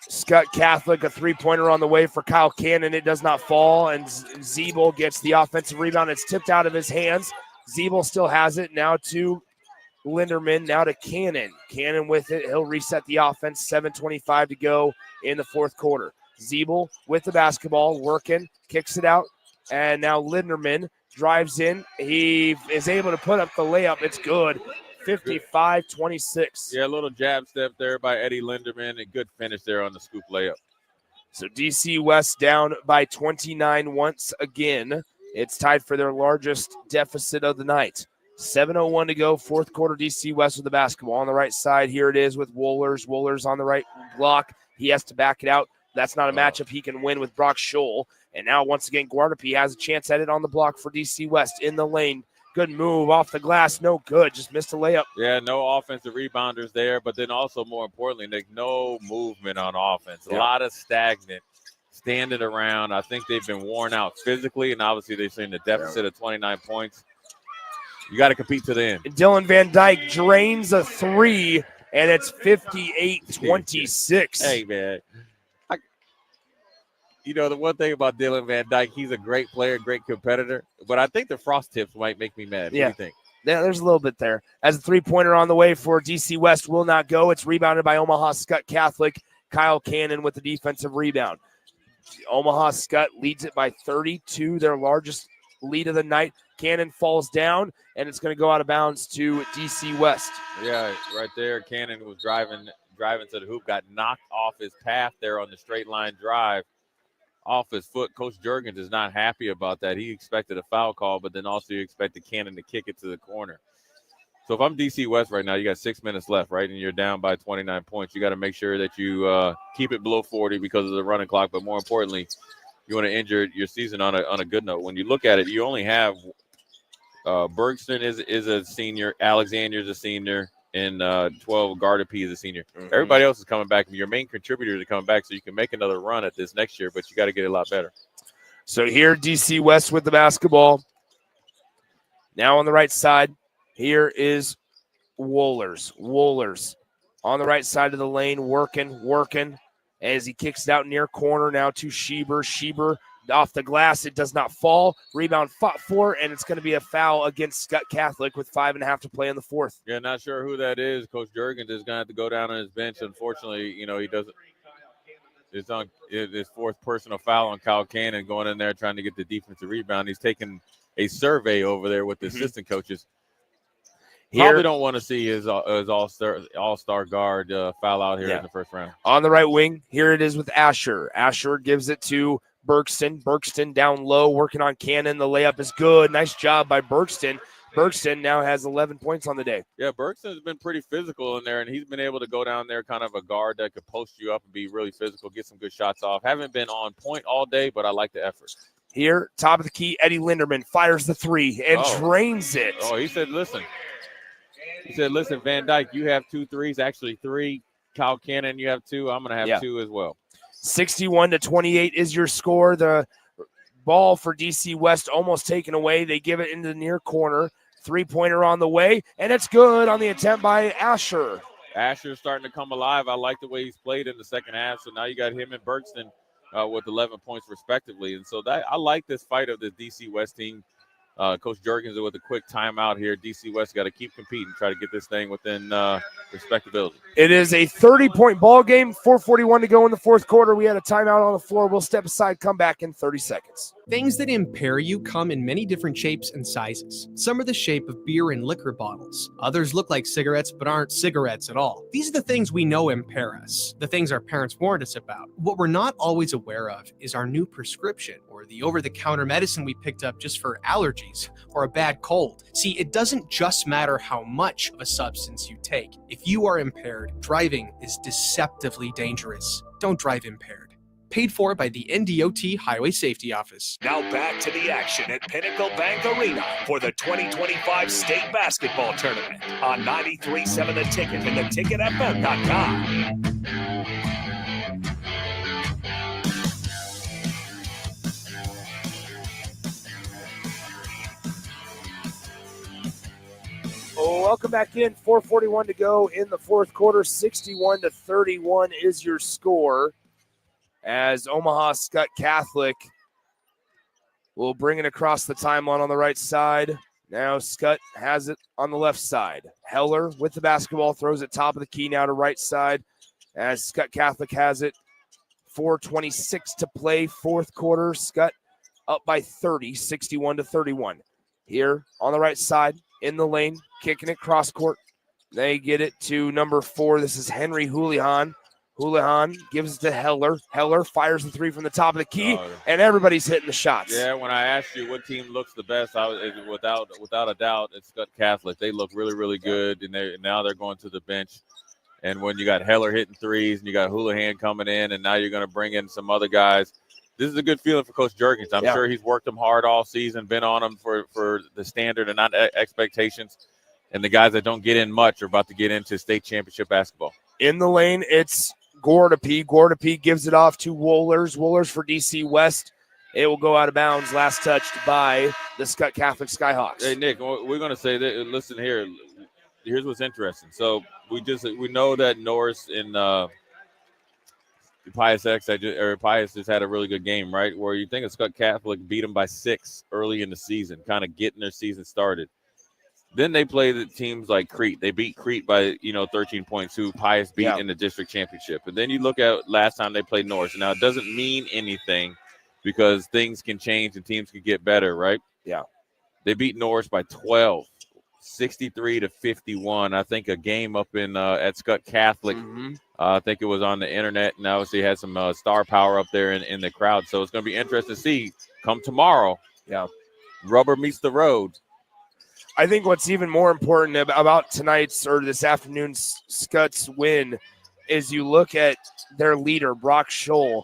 Skutt Catholic, a three-pointer on the way for Kyle Cannon. It does not fall, and Zeeble gets the offensive rebound. It's tipped out of his hands. Zeeble still has it. Now to Linderman, now to Cannon. Cannon with it. He'll reset the offense. 7:25 to go in the fourth quarter. Zeeble with the basketball, working, kicks it out, and now Linderman drives in. He is able to put up the layup. It's good. 55-26. Yeah, a little jab step there by Eddie Linderman. A good finish there on the scoop layup. So DC West down by 29 once again. It's tied for their largest deficit of the night. 7:01 to go, fourth quarter. DC West with the basketball on the right side. Here it is with Wohlers. Wohlers on the right block. He has to back it out. That's not a matchup he can win with Brock Scholl. And now once again, Guardapi has a chance at it on the block for DC West in the lane. Good move off the glass. No good. Just missed a layup. Yeah, no offensive rebounders there. But then also, more importantly, Nick, no movement on offense. A lot of stagnant, standing around. I think they've been worn out physically, and obviously they've seen the deficit of 29 points. You got to compete to the end. Dylan Van Dyke drains a three, and it's 58-26. Hey, man. You know, the one thing about Dylan Van Dyke, he's a great player, great competitor. But I think the frost tips might make me mad. What do you think? Yeah, there's a little bit there. As a three-pointer on the way for DC West will not go. It's rebounded by Omaha Skutt Catholic. Kyle Cannon with the defensive rebound. Omaha Skutt leads it by 32, their largest lead of the night. Cannon falls down, and it's going to go out of bounds to DC West. Yeah, right there. Cannon was driving to the hoop, got knocked off his path there on the straight line drive. Off his foot. Coach Juergens is not happy about that. He expected a foul call, but then also you expected Cannon to kick it to the corner. So if I'm DC West right now, you got 6 minutes left, right, and you're down by 29 points. You got to make sure that you keep it below 40 because of the running clock, but more importantly, you want to end your season on a good note. When you look at it, you only have Bergson is a senior, Alexander's a senior, and 12, Guardapi is a senior. Everybody else is coming back. Your main contributors are coming back, so you can make another run at this next year, but you got to get a lot better. So here, DC West with the basketball. Now on the right side, here is Wohlers. Wohlers on the right side of the lane, working as he kicks it out near corner now to Schieber. Schieber off the glass. It does not fall. Rebound fought for, and it's going to be a foul against Skutt Catholic with 5.5 to play in the fourth. Yeah, not sure who that is. Coach Juergens is going to have to go down on his bench. Unfortunately, you know, he doesn't. It's on his fourth personal foul on Kyle Cannon going in there trying to get the defensive rebound. He's taking a survey over there with the assistant coaches. Probably don't want to see his all-star guard foul out here in the first round. On the right wing, here it is with Asher. Asher gives it to Bergston. Bergston down low, working on Cannon. The layup is good. Nice job by Bergston. Bergston now has 11 points on the day. Yeah, Bergston's been pretty physical in there, and he's been able to go down there kind of a guard that could post you up and be really physical, get some good shots off. Haven't been on point all day, but I like the effort. Here, top of the key, Eddie Linderman fires the three and drains it. Oh, he said, listen, Van Dyke, you have 2 threes, actually 3. Kyle Cannon, you have 2. I'm going to have 2 as well. 61-28 is your score. The ball for DC West almost taken away. They give it into the near corner. 3-pointer on the way, and it's good on the attempt by Asher. Asher's starting to come alive. I like the way he's played in the second half. So now you got him and Bergston with 11 points respectively. And so I like this fight of the DC West team. Coach Jurgens with a quick timeout here. DC West got to keep competing, try to get this thing within respectability. It is a 30-point ball game, 4:41 to go in the fourth quarter. We had a timeout on the floor. We'll step aside, come back in 30 seconds. Things that impair you come in many different shapes and sizes. Some are the shape of beer and liquor bottles. Others look like cigarettes but aren't cigarettes at all. These are the things we know impair us, the things our parents warned us about. What we're not always aware of is our new prescription or the over-the-counter medicine we picked up just for allergies or a bad cold. See, it doesn't just matter how much of a substance you take. If you are impaired, driving is deceptively dangerous. Don't drive impaired. Paid for by the NDOT Highway Safety Office. Now back to the action at Pinnacle Bank Arena for the 2025 State Basketball Tournament on 93.7 The Ticket and theticketfm.com. Welcome back in. 4:41 to go in the fourth quarter. 61-31 is your score, as Omaha Skutt Catholic will bring it across the timeline on the right side. Now Skutt has it on the left side. Heller with the basketball, throws it top of the key now to right side, as Skutt Catholic has it. 4:26 to play, fourth quarter. Skutt up by 30, 61-31. Here on the right side, in the lane, kicking it cross court. They get it to number 4. This is Henry Houlihan. Houlihan gives it to Heller. Heller fires the three from the top of the key, and everybody's hitting the shots. Yeah, when I asked you what team looks the best, without a doubt, it's Skutt Catholic. They look really, really good, and now they're going to the bench. And when you got Heller hitting threes, and you got Houlihan coming in, and now you're going to bring in some other guys, this is a good feeling for Coach Jurgens. I'm sure he's worked them hard all season, been on them for the standard and not expectations. And the guys that don't get in much are about to get into state championship basketball. In the lane, it's Gordapi. Gordapi gives it off to Wohlers. Wohlers for DC West. It will go out of bounds. Last touched by the Skutt Catholic Skyhawks. Hey, Nick, we're going to say that. Listen here. Here's what's interesting. So we know that Norris and Pius just had a really good game, right? Where you think of Skutt Catholic beat them by 6 early in the season, kind of getting their season started. Then they play the teams like Crete. They beat Crete by 13 points, who Pius beat in the district championship. And then you look at last time they played Norris. Now it doesn't mean anything because things can change and teams can get better, right? Yeah. They beat Norris by 12. 63-51. I think a game up in at Skutt Catholic. I think it was on the internet, and obviously had some star power up there in the crowd. So it's going to be interesting to see come tomorrow. Yeah, rubber meets the road. I think what's even more important about tonight's or this afternoon's Skutt's win is you look at their leader, Brock Scholl.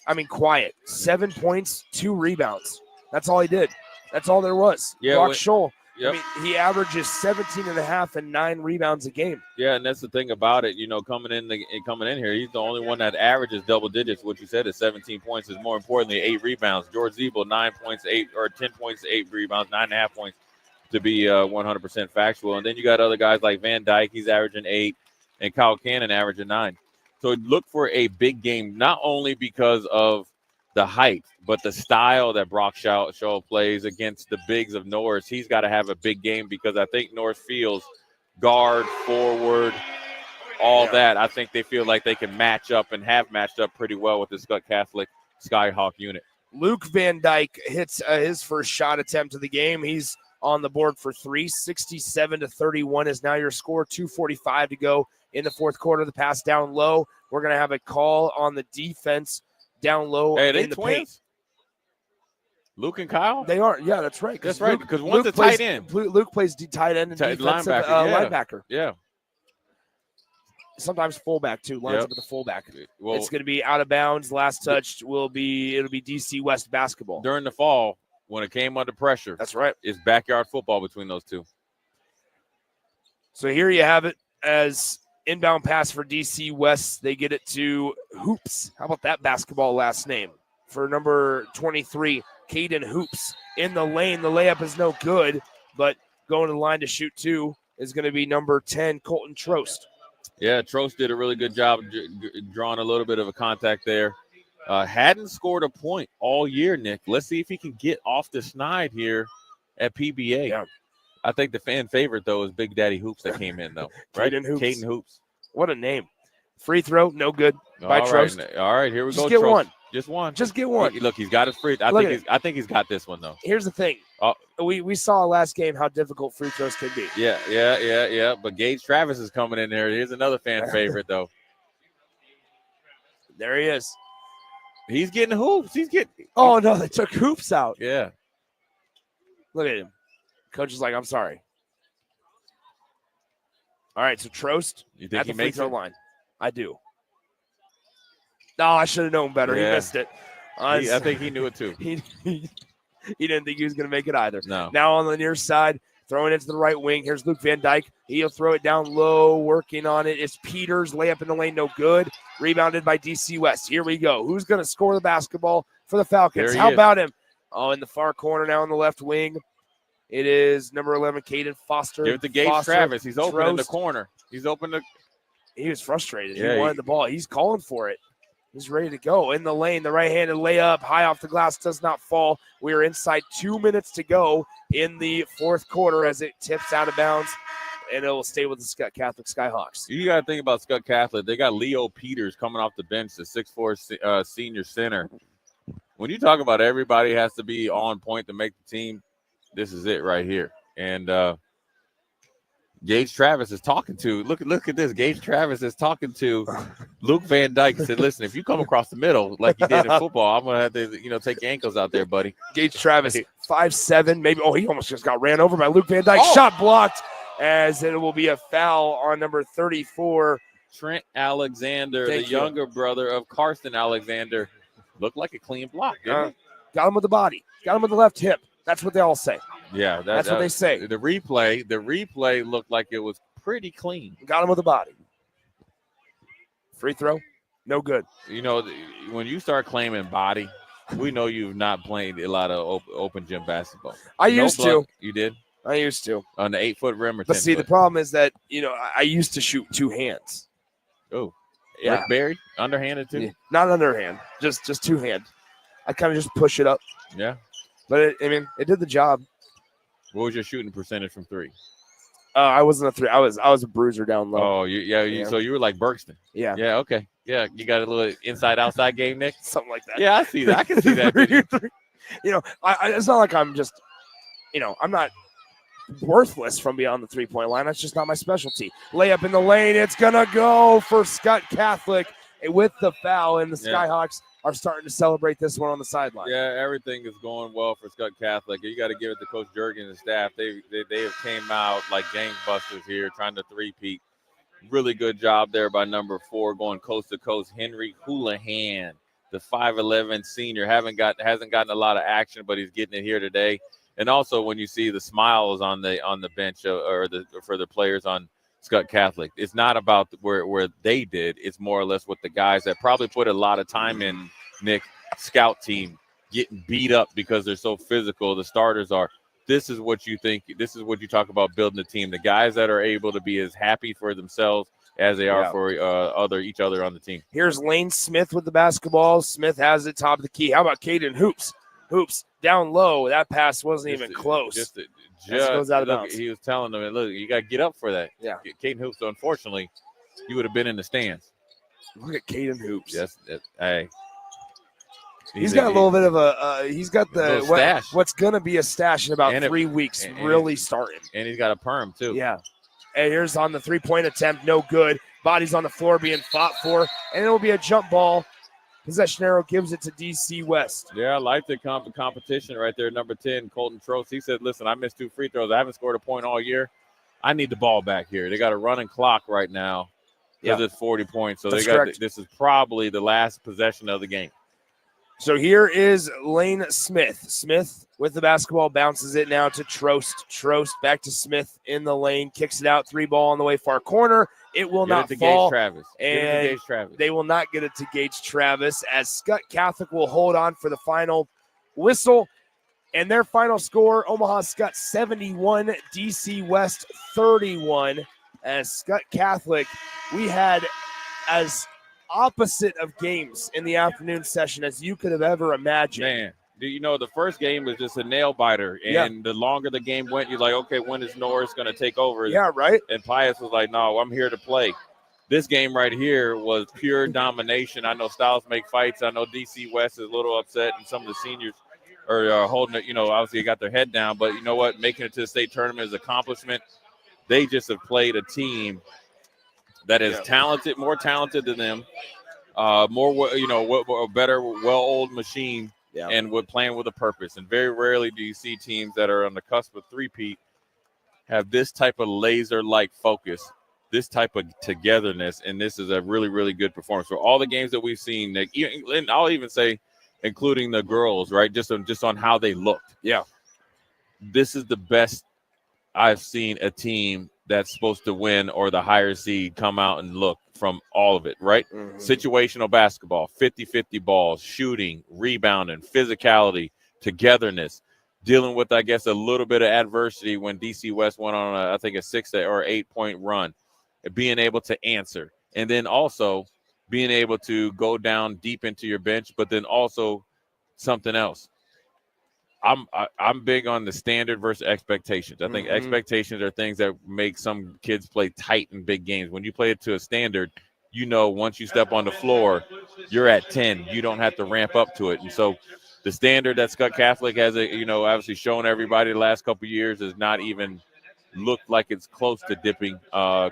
I mean, quiet. 7 points, 2 rebounds. That's all he did. That's all there was. Yeah, Brock Scholl. Yep. I mean, he averages 17.5 and 9 rebounds a game. Yeah, and that's the thing about it. Coming in here, he's the only one that averages double digits. What you said is 17 points. Is more importantly 8 rebounds. George Zeeble 9 points, 8 or 10 points, 8 rebounds, 9.5 points to be 100% factual. And then you got other guys like Van Dyke. He's averaging 8, and Kyle Cannon averaging 9. So look for a big game, not only because of the height, but the style that Brock Scholl plays against the bigs of Norris. He's got to have a big game because I think Norris feels guard, forward, all that. I think they feel like they can match up and have matched up pretty well with the Skutt Catholic Skyhawk unit. Luke Van Dyke hits his first shot attempt of the game. He's on the board for three. 67-31 is now your score. 2:45 to go in the fourth quarter. The pass down low. We're going to have a call on the defense down low Hey, they in the twins? paint. Luke and Kyle? They are. Yeah, that's right. That's right, because one's a plays, tight end. Luke plays tight end and defensive linebacker. Yeah. Sometimes fullback too. Lines Yep. up with the fullback. Well, it's going to be out of bounds. Last touch it'll be DC West basketball. During the fall, when it came under pressure, that's right. It's backyard football between those two. So here you have it as inbound pass for DC West. They get it to Hoops. How about that basketball last name for number 23, Caden Hoops in the lane. The layup is no good, but going to the line to shoot two is going to be number 10, Colton Trost. Yeah, Trost did a really good job drawing a little bit of a contact there. Hadn't scored a point all year, Nick. Let's see if he can get off the schneid here at PBA. Yeah. I think the fan favorite, though, is Big Daddy Hoops that came in, though. Right? Caden Hoops. What a name. Free throw, no good by All Trost. right. All right, here we Just go. get Trost. one. Just one. Just get one. Look, he's got his free. I think he's got this one, though. Here's the thing. We saw last game how difficult free throws can be. Yeah. But Gage Travis is coming in there. Here's another fan favorite, though. There he is. He's getting hoops. Oh, no, they took Hoops out. Yeah. Look at him. Coach is like, I'm sorry. All right, so Trost You think at he the free makes throw it? line. I do. No, I should have known better. Yeah. He missed it. I think he knew it, too. He didn't think he was going to make it either. No. Now on the near side, throwing it to the right wing. Here's Luke Van Dyke. He'll throw it down low, working on it. It's Peters. Layup in the lane, no good. Rebounded by DC West. Here we go. Who's going to score the basketball for the Falcons? There he How is. about him? Oh, in the far corner now on the left wing. It is number 11, Caden Foster. Give it to Gage Foster, Travis. He's open in the Trost. corner. He's open to. He was frustrated. Yeah, He wanted the ball. He's calling for it. He's ready to go. In the lane, the right-handed layup, high off the glass, does not fall. We are inside 2 minutes to go in the fourth quarter as it tips out of bounds, and it will stay with the Skutt Catholic Skyhawks. You got to think about Skutt Catholic. They got Leo Peters coming off the bench, the 6'4" senior center. When you talk about everybody has to be on point to make the team, this is it right here. And Gage Travis is talking to, look at this. Gage Travis is talking to Luke Van Dyke. Said, listen, if you come across the middle like you did in football, I'm going to have to, take your ankles out there, buddy. Gage Travis, 5'7", maybe. Oh, he almost just got ran over by Luke Van Dyke. Oh. Shot blocked as it will be a foul on number 34. Trent Alexander, Thank the you. younger brother of Carson Alexander. Looked like a clean block, didn't Got him with the body. Got him with the left hip. That's what they all say. it? Yeah. That's what they say. The replay looked like it was pretty clean. Got him with the body. Free throw, no good. When you start claiming body, we know you've not played a lot of open gym basketball. I used to. You did? I used to. On the 8-foot rim or 10 But see, the foot? problem is that, I used to shoot two hands. Oh. Yeah. Rick Barry, underhanded too? Yeah. Not underhand, just two hand. I kind of just push it up. Yeah. But it did the job. What was your shooting percentage from three? I wasn't a three. I was a bruiser down low. Oh, so you were like Berkston. Yeah. Yeah, okay. Yeah, you got a little inside-outside game, Nick? Something like that. Yeah, I see that. I can see that. It's not like I'm just, I'm not worthless from beyond the three-point line. That's just not my specialty. Layup in the lane. It's going to go for Skutt Catholic with the foul, and the Skyhawks are starting to celebrate this one on the sideline. Yeah, everything is going well for Skutt Catholic. You got to give it to Coach Jurgen and the staff. They have came out like gangbusters here, trying to three-peat. Really good job there by number 4, going coast to coast. Henry Houlihan, the 5'11" senior, hasn't gotten a lot of action, but he's getting it here today. And also, when you see the smiles on the bench for the players on Skutt Catholic, it's not about where they did. It's more or less what the guys that probably put a lot of time in, Nick, scout team, getting beat up because they're so physical. The starters are. This is what you think. This is what you talk about building a team. The guys that are able to be as happy for themselves as they are for each other on the team. Here's Lane Smith with the basketball. Smith has it top of the key. How about Caden Hoops? Hoops down low. That pass wasn't even close. Just goes out of bounds. He was telling them, look, you got to get up for that. Yeah. Caden Hoops, unfortunately, you would have been in the stands. Look at Caden Hoops. Hey. He's got a little bit of he's got the stash. what's going to be a stash in about And 3 weeks, really starting. And he's got a perm, too. Yeah. And here's on the three-point attempt, no good. Body's on the floor being fought for, and it'll be a jump ball. Possession arrow gives it to DC West. Yeah, I like the competition right there. Number 10, Colton Trost. He said, listen, I missed 2 free throws. I haven't scored a point all year. I need the ball back here. They got a running clock right now because it's 40 points. So this is probably the last possession of the game. So here is Lane Smith. Smith with the basketball, bounces it now to Trost. Trost back to Smith in the lane, kicks it out, 3 ball on the way far corner. It will not fall. Gage Travis. And Gage Travis. They will not get it to Gage Travis as Skutt Catholic will hold on for the final whistle. And their final score, Omaha Skutt 71, DC West 31. As Skutt Catholic, we had as opposite of games in the afternoon session as you could have ever imagined. Man, do you know the first game was just a nail biter, and the longer the game went, you're like, okay, when is Norris going to take over? Yeah, right. And Pius was like, no, I'm here to play. This game right here was pure domination. I know Styles make fights. I know DC West is a little upset, and some of the seniors are holding it. You know, obviously they got their head down, but you know what? Making it to the state tournament is an accomplishment. They just have played a team that is talented, more talented than them. More, you know, a better, well-oiled machine, and we're playing with a purpose. And very rarely do you see teams that are on the cusp of three-peat have this type of laser-like focus, this type of togetherness, and this is a really, really good performance. For all the games that we've seen, and I'll even say, including the girls, right, just on how they looked. Yeah. This is the best I've seen a team that's supposed to win or the higher seed come out and look from all of it, right? Mm-hmm. Situational basketball, 50-50 balls, shooting, rebounding, physicality, togetherness, dealing with, I guess, a little bit of adversity when DC West went on, I think, a 6 or 8 point run, being able to answer. And then also being able to go down deep into your bench, but then also something else. I'm big on the standard versus expectations. I think expectations are things that make some kids play tight in big games. When you play it to a standard, you know once you step on the floor, you're at 10. You don't have to ramp up to it. And so the standard that Skutt Catholic has, obviously shown everybody the last couple of years has not even looked like it's close to dipping,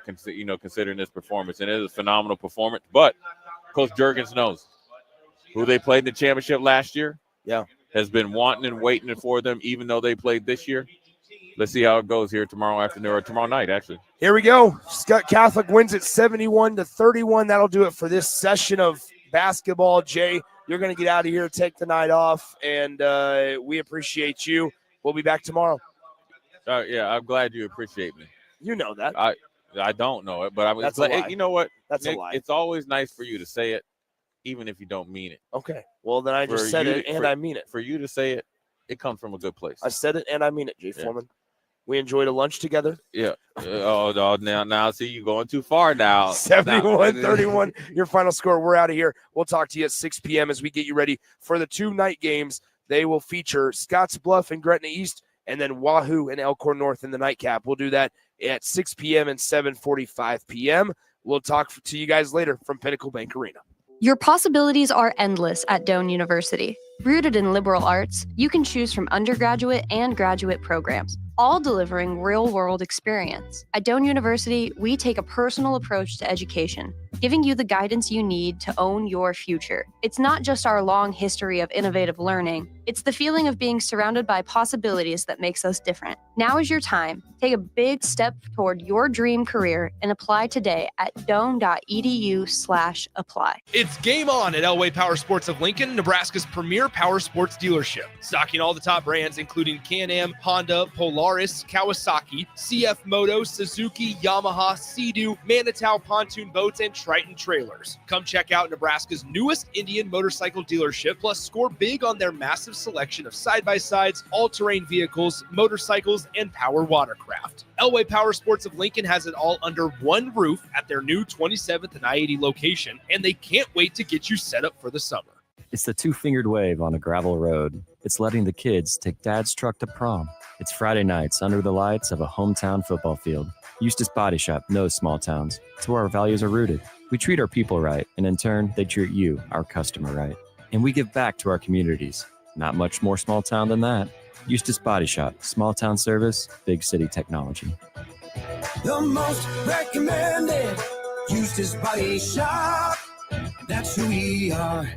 considering this performance. And it is a phenomenal performance. But Coach Juergens knows who they played in the championship last year. Yeah. Has been wanting and waiting for them, even though they played this year. Let's see how it goes here tomorrow afternoon, or tomorrow night, actually. Here we go. Skutt Catholic wins it 71-31. That'll do it for this session of basketball. Jay, you're going to get out of here, take the night off, and we appreciate you. We'll be back tomorrow. Yeah, I'm glad you appreciate me. You know that. I don't know it, but I'm That's a lie. You know what? That's Nick, a lie. It's always nice for you to say it, even if you don't mean it. Okay. Well, then I just said it, and I mean it. For you to say it, it comes from a good place. I said it, and I mean it, Jay Foreman. We enjoyed a lunch together. Yeah. Now, see, you're going too far now. 71-31, your final score. We're out of here. We'll talk to you at 6 p.m. as we get you ready for the 2 night games. They will feature Scotts Bluff and Gretna East, and then Wahoo and Elkhorn North in the nightcap. We'll do that at 6 p.m. and 7:45 p.m. We'll talk to you guys later from Pinnacle Bank Arena. Your possibilities are endless at Doane University. Rooted in liberal arts, you can choose from undergraduate and graduate programs, all delivering real-world experience. At Doane University, we take a personal approach to education, giving you the guidance you need to own your future. It's not just our long history of innovative learning, it's the feeling of being surrounded by possibilities that makes us different. Now is your time. Take a big step toward your dream career and apply today at doane.edu/apply. It's game on at Elway Power Sports of Lincoln, Nebraska's premier power sports dealership. Stocking all the top brands, including Can-Am, Honda, Polaris, Kawasaki, CF Moto, Suzuki, Yamaha, Sea-Doo, Manitow pontoon boats, and Triton trailers. Come check out Nebraska's newest Indian motorcycle dealership, plus score big on their massive selection of side-by-sides, all-terrain vehicles, motorcycles, and power watercraft. Elway Power Sports of Lincoln has it all under one roof at their new 27th and I-80 location, and they can't wait to get you set up for the summer. It's the 2-fingered wave on a gravel road. It's letting the kids take dad's truck to prom. It's Friday nights under the lights of a hometown football field. Eustace Body Shop knows small towns. It's where our values are rooted. We treat our people right, and in turn, they treat you, our customer, right. And we give back to our communities. Not much more small town than that. Eustace Body Shop, small town service, big city technology. The most recommended Eustace Body Shop. That's who we are.